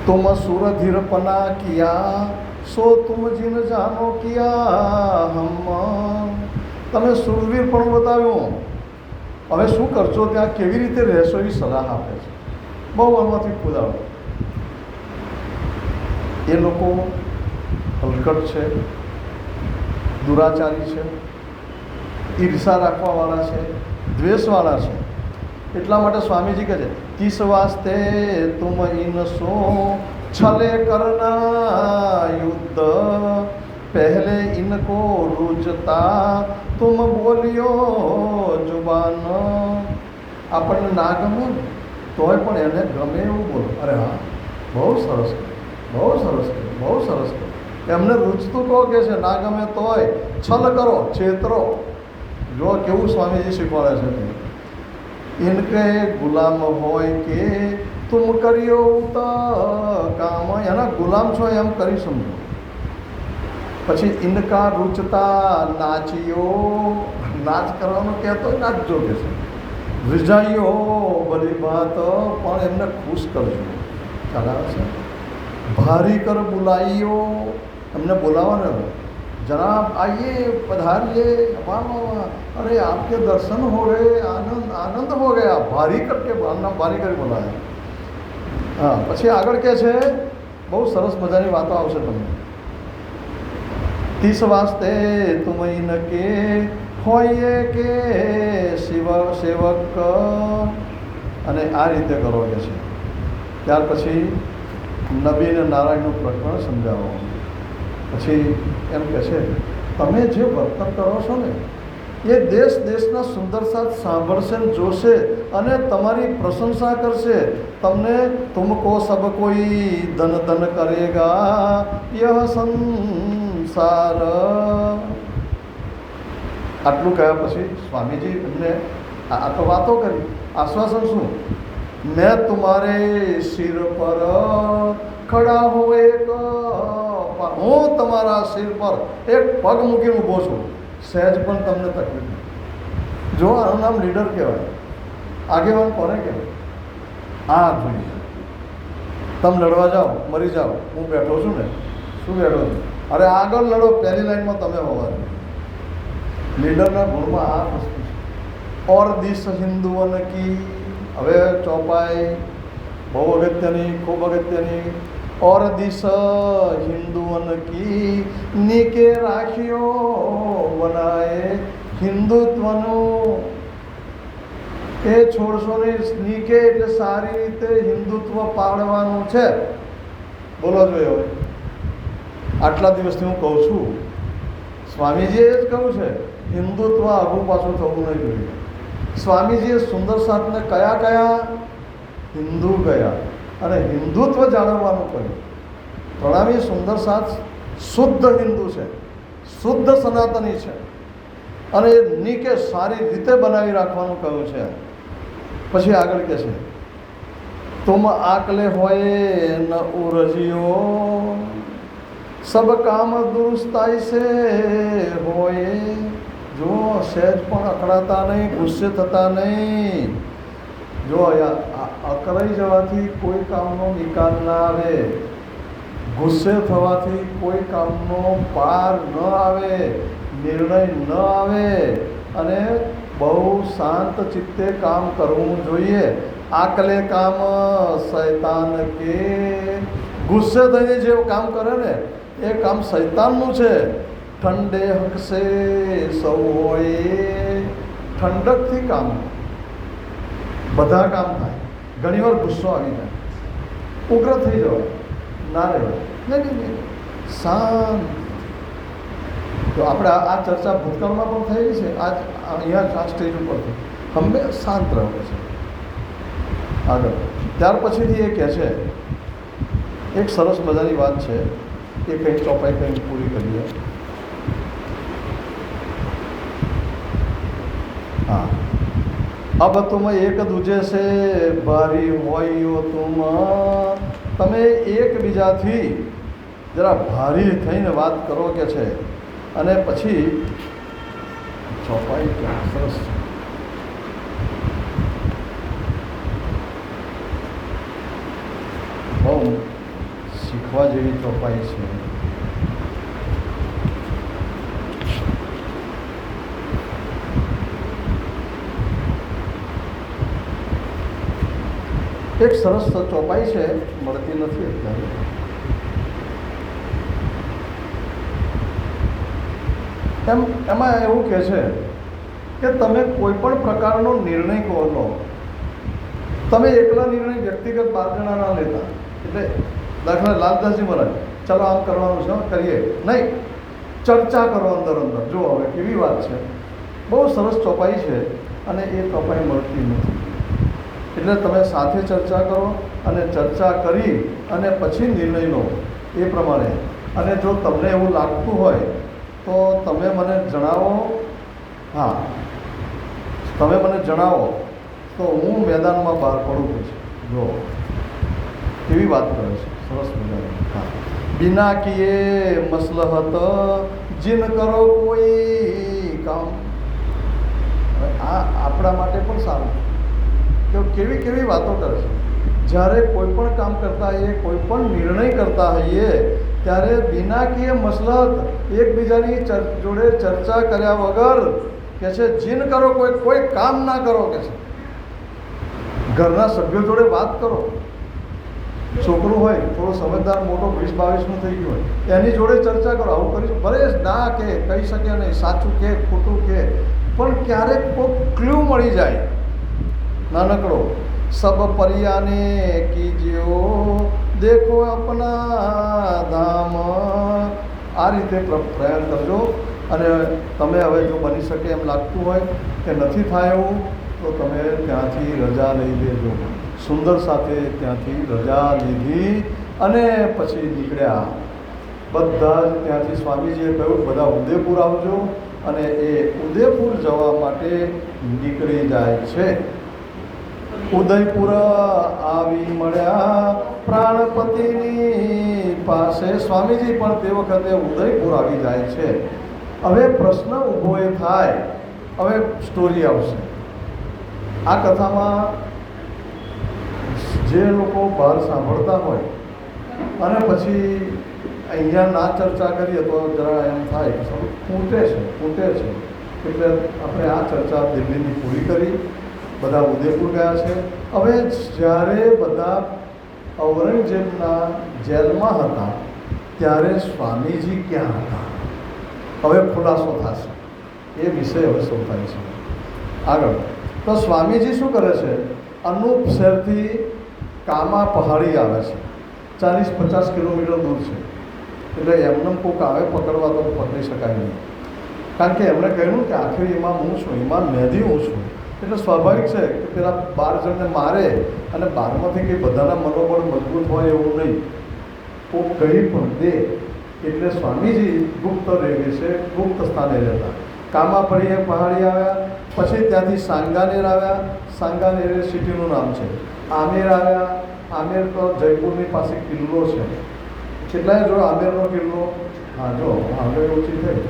તુમ સુરધીરપના કિયા સો તુમ જીન જાનો કિયા હમ. તમે સુરવીર પણ બતાવ્યું, હવે શું કરશો, ત્યાં કેવી રીતે રહેશો એવી સલાહ આપે છે. બહુ આમાંથી કુદાડો. એ લોકો હલકટ છે, દુરાચારી છે, ઈર્ષા રાખવાવાળા છે, દ્વેષવાળા છે. એટલા માટે સ્વામીજી કહે છે, કિસ વાસ્તે તુમ ઇનસો છલે કરના યુદ્ધ પહેલે ઇनको રૂજતા તુમ બોલ્યો જુબાન. આપણને ના ગમે તોય પણ એને ગમે એવું બોલો. અરે હા, બહુ સરસ, બહુ સરસ, બહુ સરસ. એમને રૂચતું કહો કે છે, ના ગમે તોય છલ કરો, છેતરો. જો કેવું સ્વામીજી શીખવાડે છે. ઇનકે ગુલામ હોય કે તુમ કર્યો તો કામ, એના ગુલામ છો એમ કરી સમજો. પછી ઇનકા રૂચતા નાચીઓ, નાચ કરવાનું કહેતો નાચજો કે છે. વિજાઈઓ બધી વાત, પણ એમને ખુશ કરજો. ખ્યાલ આવે છે? ભારી કર બુલાઈઓ, हमने बोलावा ना, जनाब आइए पधारिए, वाह वाह वाह, अरे आपके दर्शन हो गए, आनंद आनंद हो गया. भारी करके भारी કરી બોલાયા. હા, પછી આગળ કહે છે, બહુ સરસ મજાની વાતો આવશે તમને. તીસ વાસ્તે તુમ ઇનકે હોઈએ કે શિવ સેવક. અને આ રીતે કરો કે છે. ત્યાર પછી નબી અને નારાયણનું પ્રકરણ સમજાવો. પછી એમ કહે છે, તમે જે વર્તન કરો છો ને એ દેશ દેશના સુંદર સાથ સાંભળશે ને જોશે અને તમારી પ્રશંસા કરશે. તમને તુમકો સબ કોઈ ધન ધન કરેગા યહ સંસાર. આટલું કહ્યા પછી સ્વામીજી એમને આ તો વાતો કરી. આશ્વાસન શું? મેં તમારે સિર પર ખડા હો એક, હું તમારા સિર પર એક પગ મૂકીને ઊભો છું. સહેજ પણ તમને તકલીફ નહીં. જો આનું નામ લીડર કહેવાય. આગેવાન કોને કહેવાય? આ જોઈએ. તમે લડવા જાઓ, મરી જાઓ, હું બેઠો છું ને. શું બેઠો છું? અરે આગળ લડો, પહેલી લાઈનમાં તમે હોવા જોઈએ. લીડરના ગુણમાં આ વસ્તુ છે. ઓર દિશ હિન્દુઓન કી, હવે ચોપાઈ બહુ અગત્યની, ખૂબ અગત્યની. और दिस हिंदुअन की નીકે રાખ્યો બનાએ. હિન્દુત્વનું એ છોડશો નહીં. નીકે એટલે સારી રીતે હિન્દુત્વ પાડવાનું છે. બોલો જોઈએ હવે. આટલા દિવસથી હું કહું છું, સ્વામીજીએ જ કહ્યું છે, હિન્દુત્વ આગું પાછું થવું નહીં જોઈએ. સ્વામીજીએ સુંદર સાથને કયા કયા હિન્દુ ગયા અને હિન્દુત્વ જાળવવાનું કહ્યું. પ્રણામી સુંદર સાથ શુદ્ધ હિન્દુ છે, શુદ્ધ સનાતની છે, અને એ નીકે સારી રીતે બનાવી રાખવાનું કહ્યું છે. પછી આગળ કહે છે, તુમ આકલે હોય ન ઉરજિયો સબ કામ દુરુસ્તાઈ સે હોય. જો સહેજ પણ અકળાતા નહીં, ગુસ્સે થતા નહીં. જો અકળાઈ જવાથી કોઈ કામનો નિકાલ ના આવે, ગુસ્સે થવાથી કોઈ કામનો પાર ન આવે, નિર્ણય ન આવે, અને બહુ શાંત ચિત્તે કામ કરવું જોઈએ. આકલે કામ શૈતાન કે, ગુસ્સે થઈને જે કામ કરે ને એ કામ શૈતાનનું છે. ઠંડે હકશે સૌ હોય, ઠંડકથી કામ, બધા કામ થાય. ઘણીવાર ગુસ્સો આવી જાય, ઉગ્ર થઈ જવાય, ના રહેવાય, નહીં, શાંત. તો આપણે આ ચર્ચા ભૂતકાળમાં પણ થયેલી છે, આજ અહીંયા આ સ્ટેજ ઉપરથી હંમેશા શાંત રહે છે. આગળ ત્યાર પછીથી એ કહે છે, એક સરસ મજાની વાત છે, એ કંઈક ચોપાઈ કંઈક પૂરી કરીએ. हाँ, अब तुम एक दूजे से भारी होयो, તમે એકબીજાથી જરા ભારી થઈને વાત કરો કે છે. અને પછી ચોપાઈ ક્યાં સરસ છે. બહુ શીખવા જેવી ચોપાઈ છે. એક સરસ ચોપાઈ છે, મળતી નથી અત્યારે. એમાં એવું કહે છે કે તમે કોઈ પણ પ્રકારનો નિર્ણય લો, તમે એકલા નિર્ણય વ્યક્તિગત 12 જણા ના લેતા. એટલે દાખલા લાલદાસજી મહારાજ, ચાલો આમ કરવાનું છે, કરીએ નહીં, ચર્ચા કરો અંદર. જો હવે કેવી વાત છે, બહુ સરસ ચોપાઈ છે, અને એ ચોપાઈ મળતી નથી. એટલે તમે સાથે ચર્ચા કરો, અને ચર્ચા કરી અને પછી નિર્ણય લો એ પ્રમાણે. અને જો તમને એવું લાગતું હોય તો તમે મને જણાવો. હા, તમે મને જણાવો તો હું મેદાનમાં બહાર પડું પછી. જો કેવી વાત કરે છે, સરસ મજાની. હા, બિના કિએ મસલહત જીન કરો કોઈ કામ. આ આપણા માટે પણ સારું છે કે કેવી વાતો કરે છે. જ્યારે કોઈ પણ કામ કરતા હોઈએ, કોઈ પણ નિર્ણય કરતા હોઈએ, ત્યારે બિનાકીય મસલહત, એકબીજાની જોડે ચર્ચા કર્યા વગર કે છે જીન કરો, કોઈ કામ ના કરો કે છે. ઘરના સભ્યો જોડે વાત કરો. છોકરું હોય થોડો સમજદાર, મોટો 20-22નું થઈ ગયું હોય, એની જોડે ચર્ચા કરો. આવું કરીશું, ભલે ના કે કહી શકે નહીં, સાચું કે ખોટું કે, પણ ક્યારેક કોઈ ક્લ્યુ મળી જાય નાનકડો. સબ પરિયાને કીજ્યો દેખો અપના ધામ. આ રીતે પ્રયાણ કરજો. અને તમે હવે જો બની શકે એમ લાગતું હોય કે નથી થાય એવું, તો તમે ત્યાંથી રજા લઈ લેજો. સુંદર સાથે ત્યાંથી રજા લીધી અને પછી નીકળ્યા. બધા જ ત્યાંથી સ્વામીજીએ કહ્યું બધા ઉદયપુર આવજો, અને એ ઉદયપુર જવા માટે નીકળી જાય છે. ઉદયપુર આવી મળ્યા પ્રાણપતિની પાસે. સ્વામીજી પણ તે વખતે ઉદયપુર આવી જાય છે. હવે પ્રશ્ન ઊભો એ થાય, હવે સ્ટોરી આવશે આ કથામાં. જે લોકો બહાર સાંભળતા હોય અને પછી અહીંયા ના ચર્ચા કરીએ તો જરા એમ થાય કે ખૂંટે છે. એટલે આપણે આ ચર્ચા દિલ્હીની પૂરી કરી, બધા ઉદયપુર ગયા છે. હવે જ્યારે બધા ઔરંગઝેબના જેલમાં હતા ત્યારે સ્વામીજી ક્યાં હતા, હવે ખુલાસો થશે. એ વિષય હવે શોધાય છે આગળ. તો સ્વામીજી શું કરે છે, અનુપ શહેરથી કામા પહાડી આવે છે, 40-50 કિલોમીટર દૂર છે. એટલે એમને કોઈક આવે પકડવા તો પકડી શકાય નહીં, કારણ કે એમણે કહ્યું કે આખરી ઇમામ હું છું, ઇમામ મહેદી હું છું. એટલે સ્વાભાવિક છે કે પેલા 12 જણને મારે, અને 12માંથી કંઈ બધાના મનોબળ મજબૂત હોય એવું નહીં. કોઈ કહી પણ દે એટલે સ્વામીજી ગુપ્ત રહે છે, ગુપ્ત સ્થાને રહેતા. કામાપડીએ પહાડી આવ્યા, પછી ત્યાંથી સાંગાનેર આવ્યા. સાંગાનેર એ સિટીનું નામ છે. આમેર આવ્યા. આમેર તો જયપુરની પાસે કિલ્લો છે. કેટલાય જો આમેરનો કિલ્લો? હા, જો આમેર ઓછી થઈ.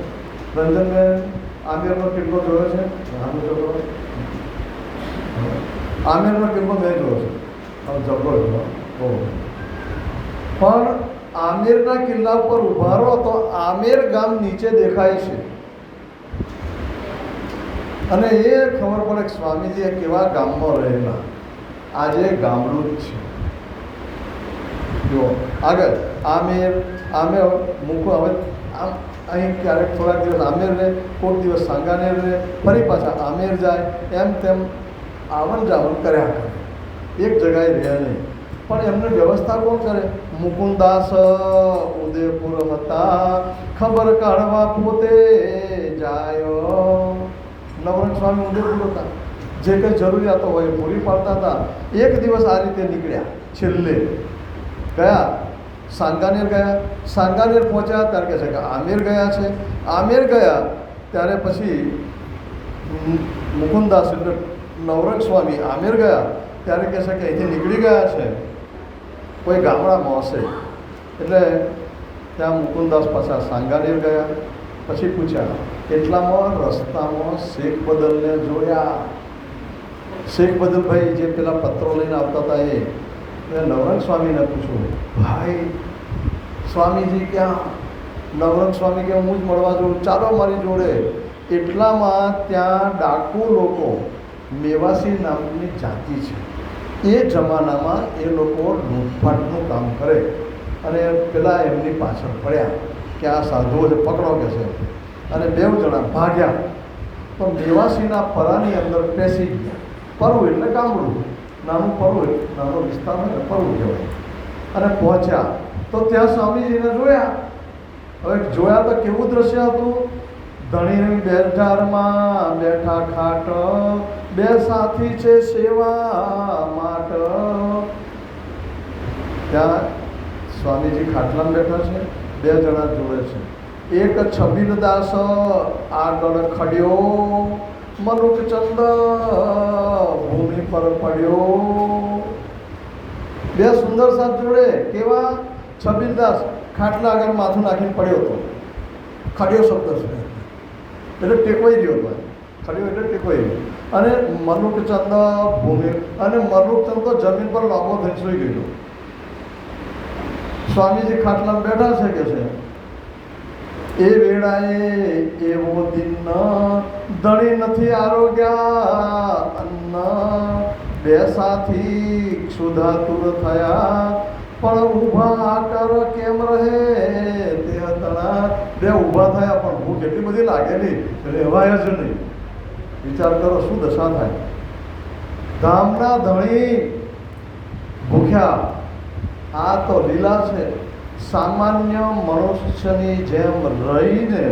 રંજનબેન આમેરનો કિલ્લો જોયો છે? આમેરનો કિલ્લો મેં જોયો છે. જબરો બહુ. પણ આમેરના કિલ્લા ઉપર ઉભા રહો તો આમેર ગામ નીચે દેખાય છે, અને એ ખબર પડે કે સ્વામીજી કેવા ગામમાં રહેલા. આજે ગામડું જ છે. જો આગળ આમેર મૂકો. હવે આમ અહીં ક્યારેક થોડાક દિવસ આમેર રહે, કોઈક દિવસ સાંગાનેર રહે, ફરી પાછા આમેર જાય, એમ તેમ આવન જાવન કર્યા કરે, એક જગાએ રહે નહીં. પણ એમને વ્યવસ્થા કોણ કરે? મુકુંદાસ ઉદયપુર હતા, ખબર કાઢવા પોતે જાય. નવરંગ સ્વામી ઉદયપુર હતા, જે કંઈ જરૂરિયાતો હોય પૂરી પાડતા હતા. એક દિવસ આ રીતે નીકળ્યા. છેલ્લે ગયા સાંગાનેર ગયા. સાંગાનેર પહોંચ્યા ત્યારે કહે છે કે આમેર ગયા છે. આમેર ગયા ત્યારે પછી મુકુંદાસ એટલે નવરંગ સ્વામી આમેર ગયા ત્યારે કહે છે કે અહીંથી નીકળી ગયા છે, કોઈ ગામડામાં હશે. એટલે ત્યાં મુકુંદાસ પાછા સાંગાનેર ગયા. પછી પૂછ્યા, એટલામાં રસ્તામાં શેખ બદલને જોયા. શેખ બદલભાઈ જે પેલા પત્રો લઈને આવતા હતા એ નવરંગ સ્વામીને પૂછ્યું, ભાઈ સ્વામીજી ક્યાં? નવરંગ સ્વામી કે હું જ મળવા જાઉં, ચાલો મારી જોડે. એટલામાં ત્યાં ડાકુ લોકો, મેવાસી નામની જાતિ છે, એ જમાનામાં એ લોકો લૂંટફાટનું કામ કરે, અને પેલા એમની પાછળ પડ્યા કે આ સાધુઓ છે, પકડો કે છે. અને બેવ જણા ભાગ્યા તો મેવાસીના પરાની અંદર પેસી ગયા. પરવું એટલે ગામડું, નાનું પરવું, નાનો વિસ્તાર હોય ને પરવું કહેવાય. અને પહોંચ્યા તો ત્યાં સ્વામીજીને જોયા. હવે જોયા તો કેવું દ્રશ્ય હતું? ધણી બેજારમાં બેઠા ખાટ, બે સાથી છે સેવા માટ. ત્યાં સ્વામીજી ખાટલામાં બેઠા છે, બે જણા જોડે છે. એક છબીલદાસ આગળ ખડ્યો, મલુકચંદ ભૂમિ પર પડ્યો. બે સુંદર સાથ જોડે. કેવા? છબીલદાસ ખાટલા આગળ માથું નાખીને પડ્યો હતો. ખડ્યો શબ્દ છે એટલે ટેકવાઈ ગયો હતો. ખડ્યો એટલે ટેકવાઈ ગયો. અને મલુકચંદ ભૂમિ, અને મલુકચંદ તો જમીન પર લાંબો ધંસોઈ ગયો. સ્વામીજી ખાટલામાં બેઠા છે કે છે, એ વેળાએ એવો દિન ધણી નથી આરોગ્યા અન્ન. બે સાથી ક્ષુધાતુર થયા, પણ ઊભા કર કેમ રહે તે તણા. બે ઊભા થયા પણ ભૂખ એટલી બધી લાગેલી, રહેવાય જ નહીં. વિચાર કરો શું દશા થાય. ગામના ધણી ભૂખ્યા. આ તો લીલા છે. સામાન્ય મનુષ્યની જેમ રહીને,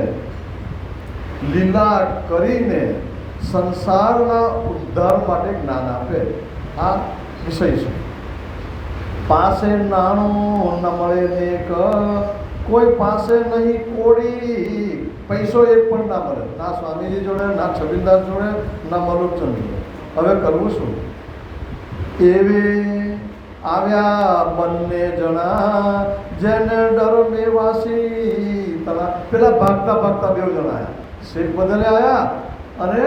લીલા કરીને સંસારના ઉદ્ધાર માટે જ્ઞાન આપે, આ વિષય છે. પાસે નાણું ન મળે નેક, કોઈ પાસે નહીં કોડી. પૈસો એક પણ ના મળે, ના સ્વામીજી જોડે, ના છબીલદાસ જોડે, ના મલુકચંદ જોડે. હવે કરવું શું? એવી આવ્યા બંને જણા, જેને ડર મેવાસી તળા. પેલા ભાગતા ભાગતા બે જણા આવ્યા. શેખ બદલે આવ્યા અને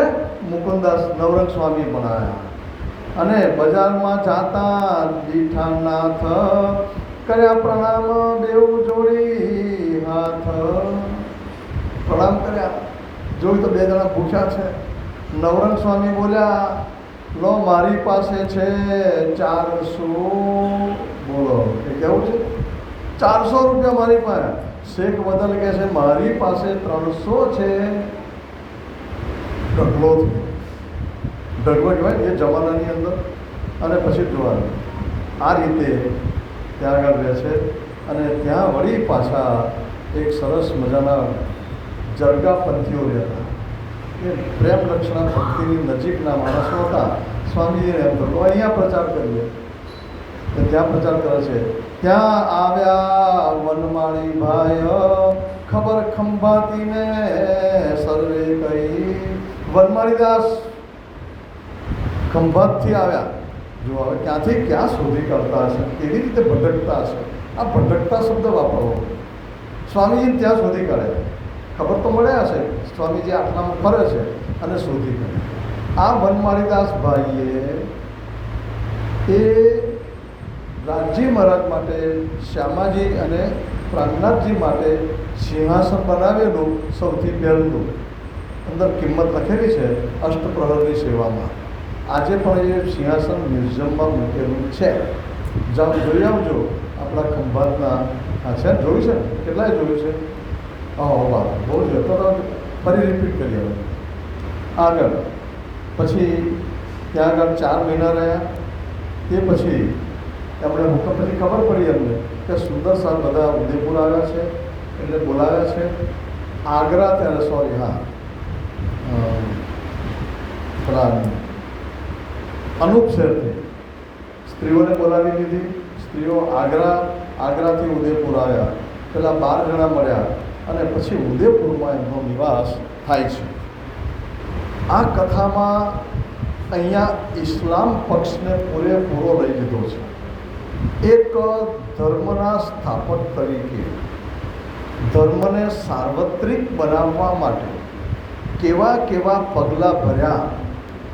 મુકુંદાસ નવરંગ સ્વામી પણ આવ્યા. અને બજારમાં જાતા દીઠા નાથ, કર્યા પ્રણામ બેઉ જોડી હાથ. પ્રણામ કર્યા. જોયું તો બે જણા ભૂખ્યા છે. નવરંગ સ્વામી બોલ્યા, લો મારી પાસે છે 400. બોલો એ કેવું છે? 400 રૂપિયા મારી પાસે. શેખ બદલ કહે છે મારી પાસે 300 છે. ઢગલો ઢગલો કહેવાય એ જમાનાની અંદર. અને પછી જોવાનું આ રીતે ત્યાં આગળ રહે છે. અને ત્યાં વળી પાછા એક સરસ મજાના જરગાપંથીઓ રહેતા. એ પ્રેમ લક્ષણા ભક્તિની નજીકના માણસો હતા. સ્વામીજીને એમ થતું અહીંયા પ્રચાર કરીએ. તો ત્યાં પ્રચાર કરે છે. ત્યાં આવ્યા વનમાળી ભાઈ, ખબર ખંભાતીને સર્વે કહી. વનમાળીદાસ ખંભાતથી આવ્યા. જો હવે ક્યાંથી ક્યાં સુધી કરતા હશે, કેવી રીતે ભટકતા હશે. આ ભટકતા શબ્દ વાપરવો. સ્વામીજી ત્યાં શોધી કાઢે. ખબર તો મળ્યા હશે સ્વામીજી આટલામાં ફરે છે અને શોધી કાઢે. આ વનમાળીદાસ ભાઈએ એ રાજજી મહારાજ માટે, શ્યામાજી અને પ્રાગનાથજી માટે સિંહાસન બનાવેલું સૌથી પહેલું. અંદર કિંમત લખેલી છે અષ્ટપ્રહરની સેવામાં. આજે પણ એ સિંહાસન મ્યુઝિયમમાં મૂકેલું છે. જાઓ જોઈ આવજો. આપણા ખંભાતના આ છે, જોયું છે ને? કેટલાય જોયું છે? વાહ, બહુ જ. તો ફરી રિપીટ કરીએ. હવે આગળ પછી ત્યાં આગળ 4 મહિના રહ્યા. તે પછી એમણે હુકમ પછી ખબર પડી એમને કે સુંદર સાહેબ બધા ઉદયપુર આવ્યા છે એટલે બોલાવ્યા છે. આગ્રા ત્યારે સોરી અનુપ શહેરથી સ્ત્રીઓને બોલાવી લીધી. સ્ત્રીઓ આગ્રાથી ઉદયપુર આવ્યા. પેલા 12 જણા મળ્યા અને પછી ઉદયપુરમાં એમનો નિવાસ થાય છે. આ કથામાં અહીંયા ઇસ્લામ પક્ષને પૂરેપૂરો લઈ લીધો છે. એક ધર્મના સ્થાપક તરીકે ધર્મને સાર્વત્રિક બનાવવા માટે કેવા કેવા પગલાં ભર્યા,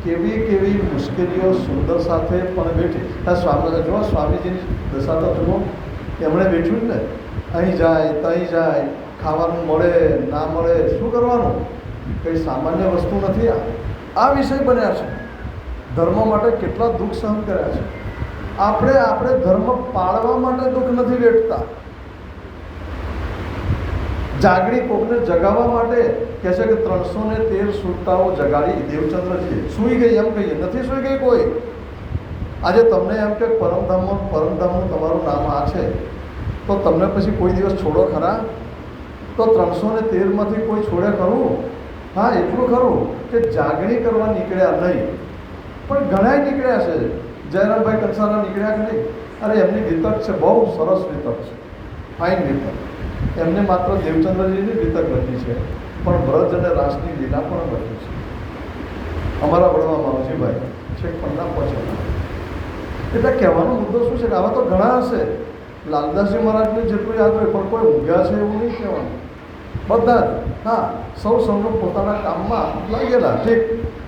કેવી કેવી મુશ્કેલીઓ સુંદર સાથે પણ બેઠી. જો સ્વામીજીની દશા તો જુઓ. એમણે બેઠ્યું ને, અહીં જાય ત્યાં જાય, ખાવાનું મળે ના મળે, શું કરવાનું? કંઈ સામાન્ય વસ્તુ નથી. આ વિષય બન્યા છે. ધર્મ માટે કેટલા દુઃખ સહન કર્યા છે. આપણે ધર્મ પાળવા માટે દુઃખ નથી વેઠતા. જાગડી કોકને જગાવવા માટે કહે છે કે 313 સુરતાઓ જગાડી દેવચંદ્રજીએ. સૂઈ ગઈ એમ કહીએ, નથી સૂઈ ગઈ કોઈ. આજે તમને એમ કે પરમધામનું તમારું નામ આ છે, તો તમને પછી કોઈ દિવસ છોડો ખરા? તો 313માંથી કોઈ છોડે ખરું? હા, એટલું ખરું કે જાગણી કરવા નીકળ્યા નહીં, પણ ઘણાય નીકળ્યા છે. જયરામભાઈ કંસારા નીકળ્યા કે નહીં? અરે એમની વિતક છે, બહુ સરસ વિતક છે, ફાઇન વિતક. એમને માત્ર દેવચંદ્રજીની વિતક લખી છે, પણ બ્રજ અને રાસની લીલા પણ લખી છે. અમારા વડવા માવજીભાઈ છેક પન્ના પહોંચેલા. એટલે કહેવાનો મુદ્દો શું છે કે આવા તો ઘણા હશે. લાલદાસજી મહારાજને જેટલું યાદ હોય, પણ કોઈ ઊંઘ્યા છે એવું નહીં કહેવાનું. બધા જ સૌનું પોતાના કામમાં લાગેલા. ઠીક,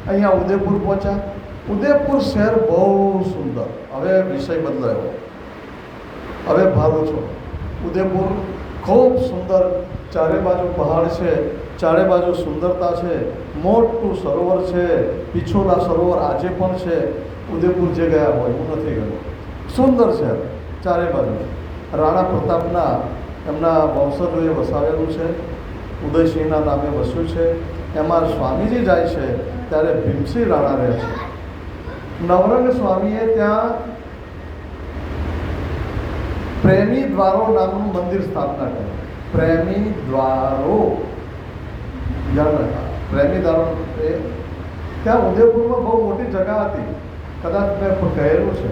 અહીંયા ઉદયપુર પહોંચ્યા. ઉદયપુર શહેર બહુ સુંદર. હવે વિષય બદલાયો, હવે ભારો છો. ઉદયપુર ખૂબ સુંદર, ચારે બાજુ પહાડ છે, ચારે બાજુ સુંદરતા છે, મોટું સરોવર છે, પિછોલા સરોવર આજે પણ છે. ઉદયપુર જે ગયા હોય, હું નથી ગયો. સુંદર શહેર ચારે બાજુ. રાણા પ્રતાપના એમના વંશજોએ વસાવેલું છે. ઉદયસિંહના નામે વસ્યું છે. એમાં સ્વામીજી જાય છે ત્યારે ભીમસિંહ રાણા રહે છે. નવરંગ સ્વામીએ ત્યાં પ્રેમી દ્વારો નામનું મંદિર સ્થાપના કરી. પ્રેમી દ્વારો પ્રેમી દ્વારો એ ત્યાં ઉદયપુરમાં બહુ મોટી જગા હતી. કદાચ મેં કહેલું છે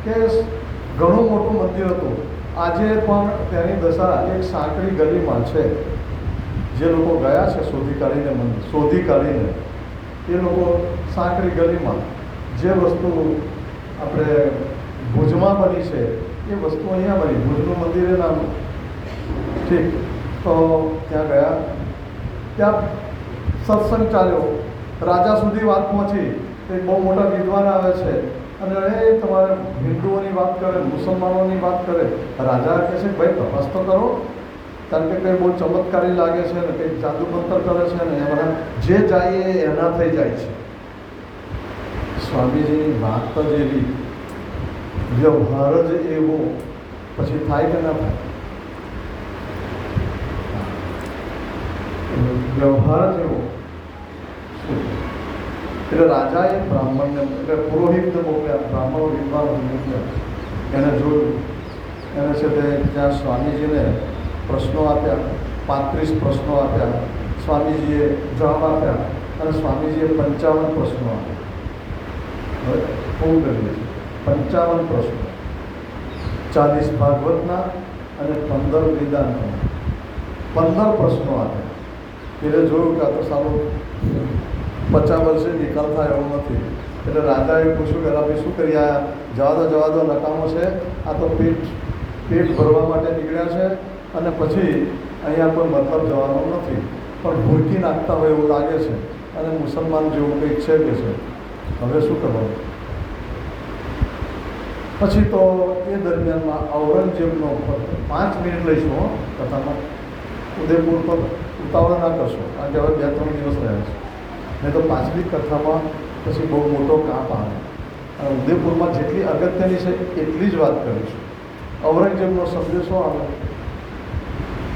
કે ઘણું મોટું મંદિર હતું. આજે પણ તેની દશા એક સાંકડી ગલીમાં છે. જે લોકો ગયા છે શોધી કાઢીને એ લોકો સાંકડી ગલીમાં જે વસ્તુ આપણે ભુજમાં બની છે એ વસ્તુ અહીંયા બની. ભુજનું મંદિર એ નામ. ઠીક, તો ત્યાં ગયા. ત્યાં સત્સંગ ચાલ્યો. રાજા સુધી વાત પહોંચી. એક બહુ મોટા વિદ્વાન આવે છે અને એ તમારે હિન્દુઓની વાત કરે, મુસલમાનોની વાત કરે. રાજા કહે છે ભાઈ તપાસ તો કરો, કારણ કે કંઈ બહુ ચમત્કારી લાગે છે ને કંઈક જાદુ મંતર કરે છે ને એમાં જે જાય એના થઈ જાય છે. સ્વામીજીની વાત જ એવી, વ્યવહાર જ એવો, પછી થાય કે ના થાય? વ્યવહાર જ એવો. એટલે રાજાએ બ્રાહ્મણને, એટલે પુરોહિતને મોકલ્યા, બ્રાહ્મણો વિદ્વાનો મોકલ્યા. એને જોયું. એને છે તે ત્યાં સ્વામીજીને પ્રશ્નો આપ્યા, 35 પ્રશ્નો આપ્યા. સ્વામીજીએ જવાબ આપ્યા અને સ્વામીજીએ 55 પ્રશ્નો આપ્યા. હવે ખૂબ કરીએ છીએ 55 પ્રશ્નો. 40 ભાગવતના અને 15 વેદાંતના 15 પ્રશ્નો આપ્યા. એટલે જોયું કે આ તો સારું 50 વર્ષે નિકાલ થાય એવું નથી. એટલે રાજાએ પૂછ્યું કે ભાઈ શું કરી આયા? જવા દો નકામો છે, આ તો પેટ ભરવા માટે નીકળ્યા છે અને પછી અહીંયા કોઈ મતલબ જવાનો નથી, પણ ભૂલકી નાખતા હોય એવું લાગે છે અને મુસલમાન જેવું કંઈક છે કે છે, હવે શું કરવાનું? પછી તો એ દરમિયાનમાં ઔરંગઝેબનો 5 મિનિટ લઈશું કથામાં. ઉદયપુર પર ઉતાવળ ના કરશો, કારણ કે હવે 2-3 દિવસ રહ્યા છે. નહીં તો પાછલી કથામાં પછી બહુ મોટો કાપ આવે. અને ઉદયપુરમાં જેટલી અગત્યની છે એટલી જ વાત કરીશું. ઔરંગઝેબનો સંદેશો આવે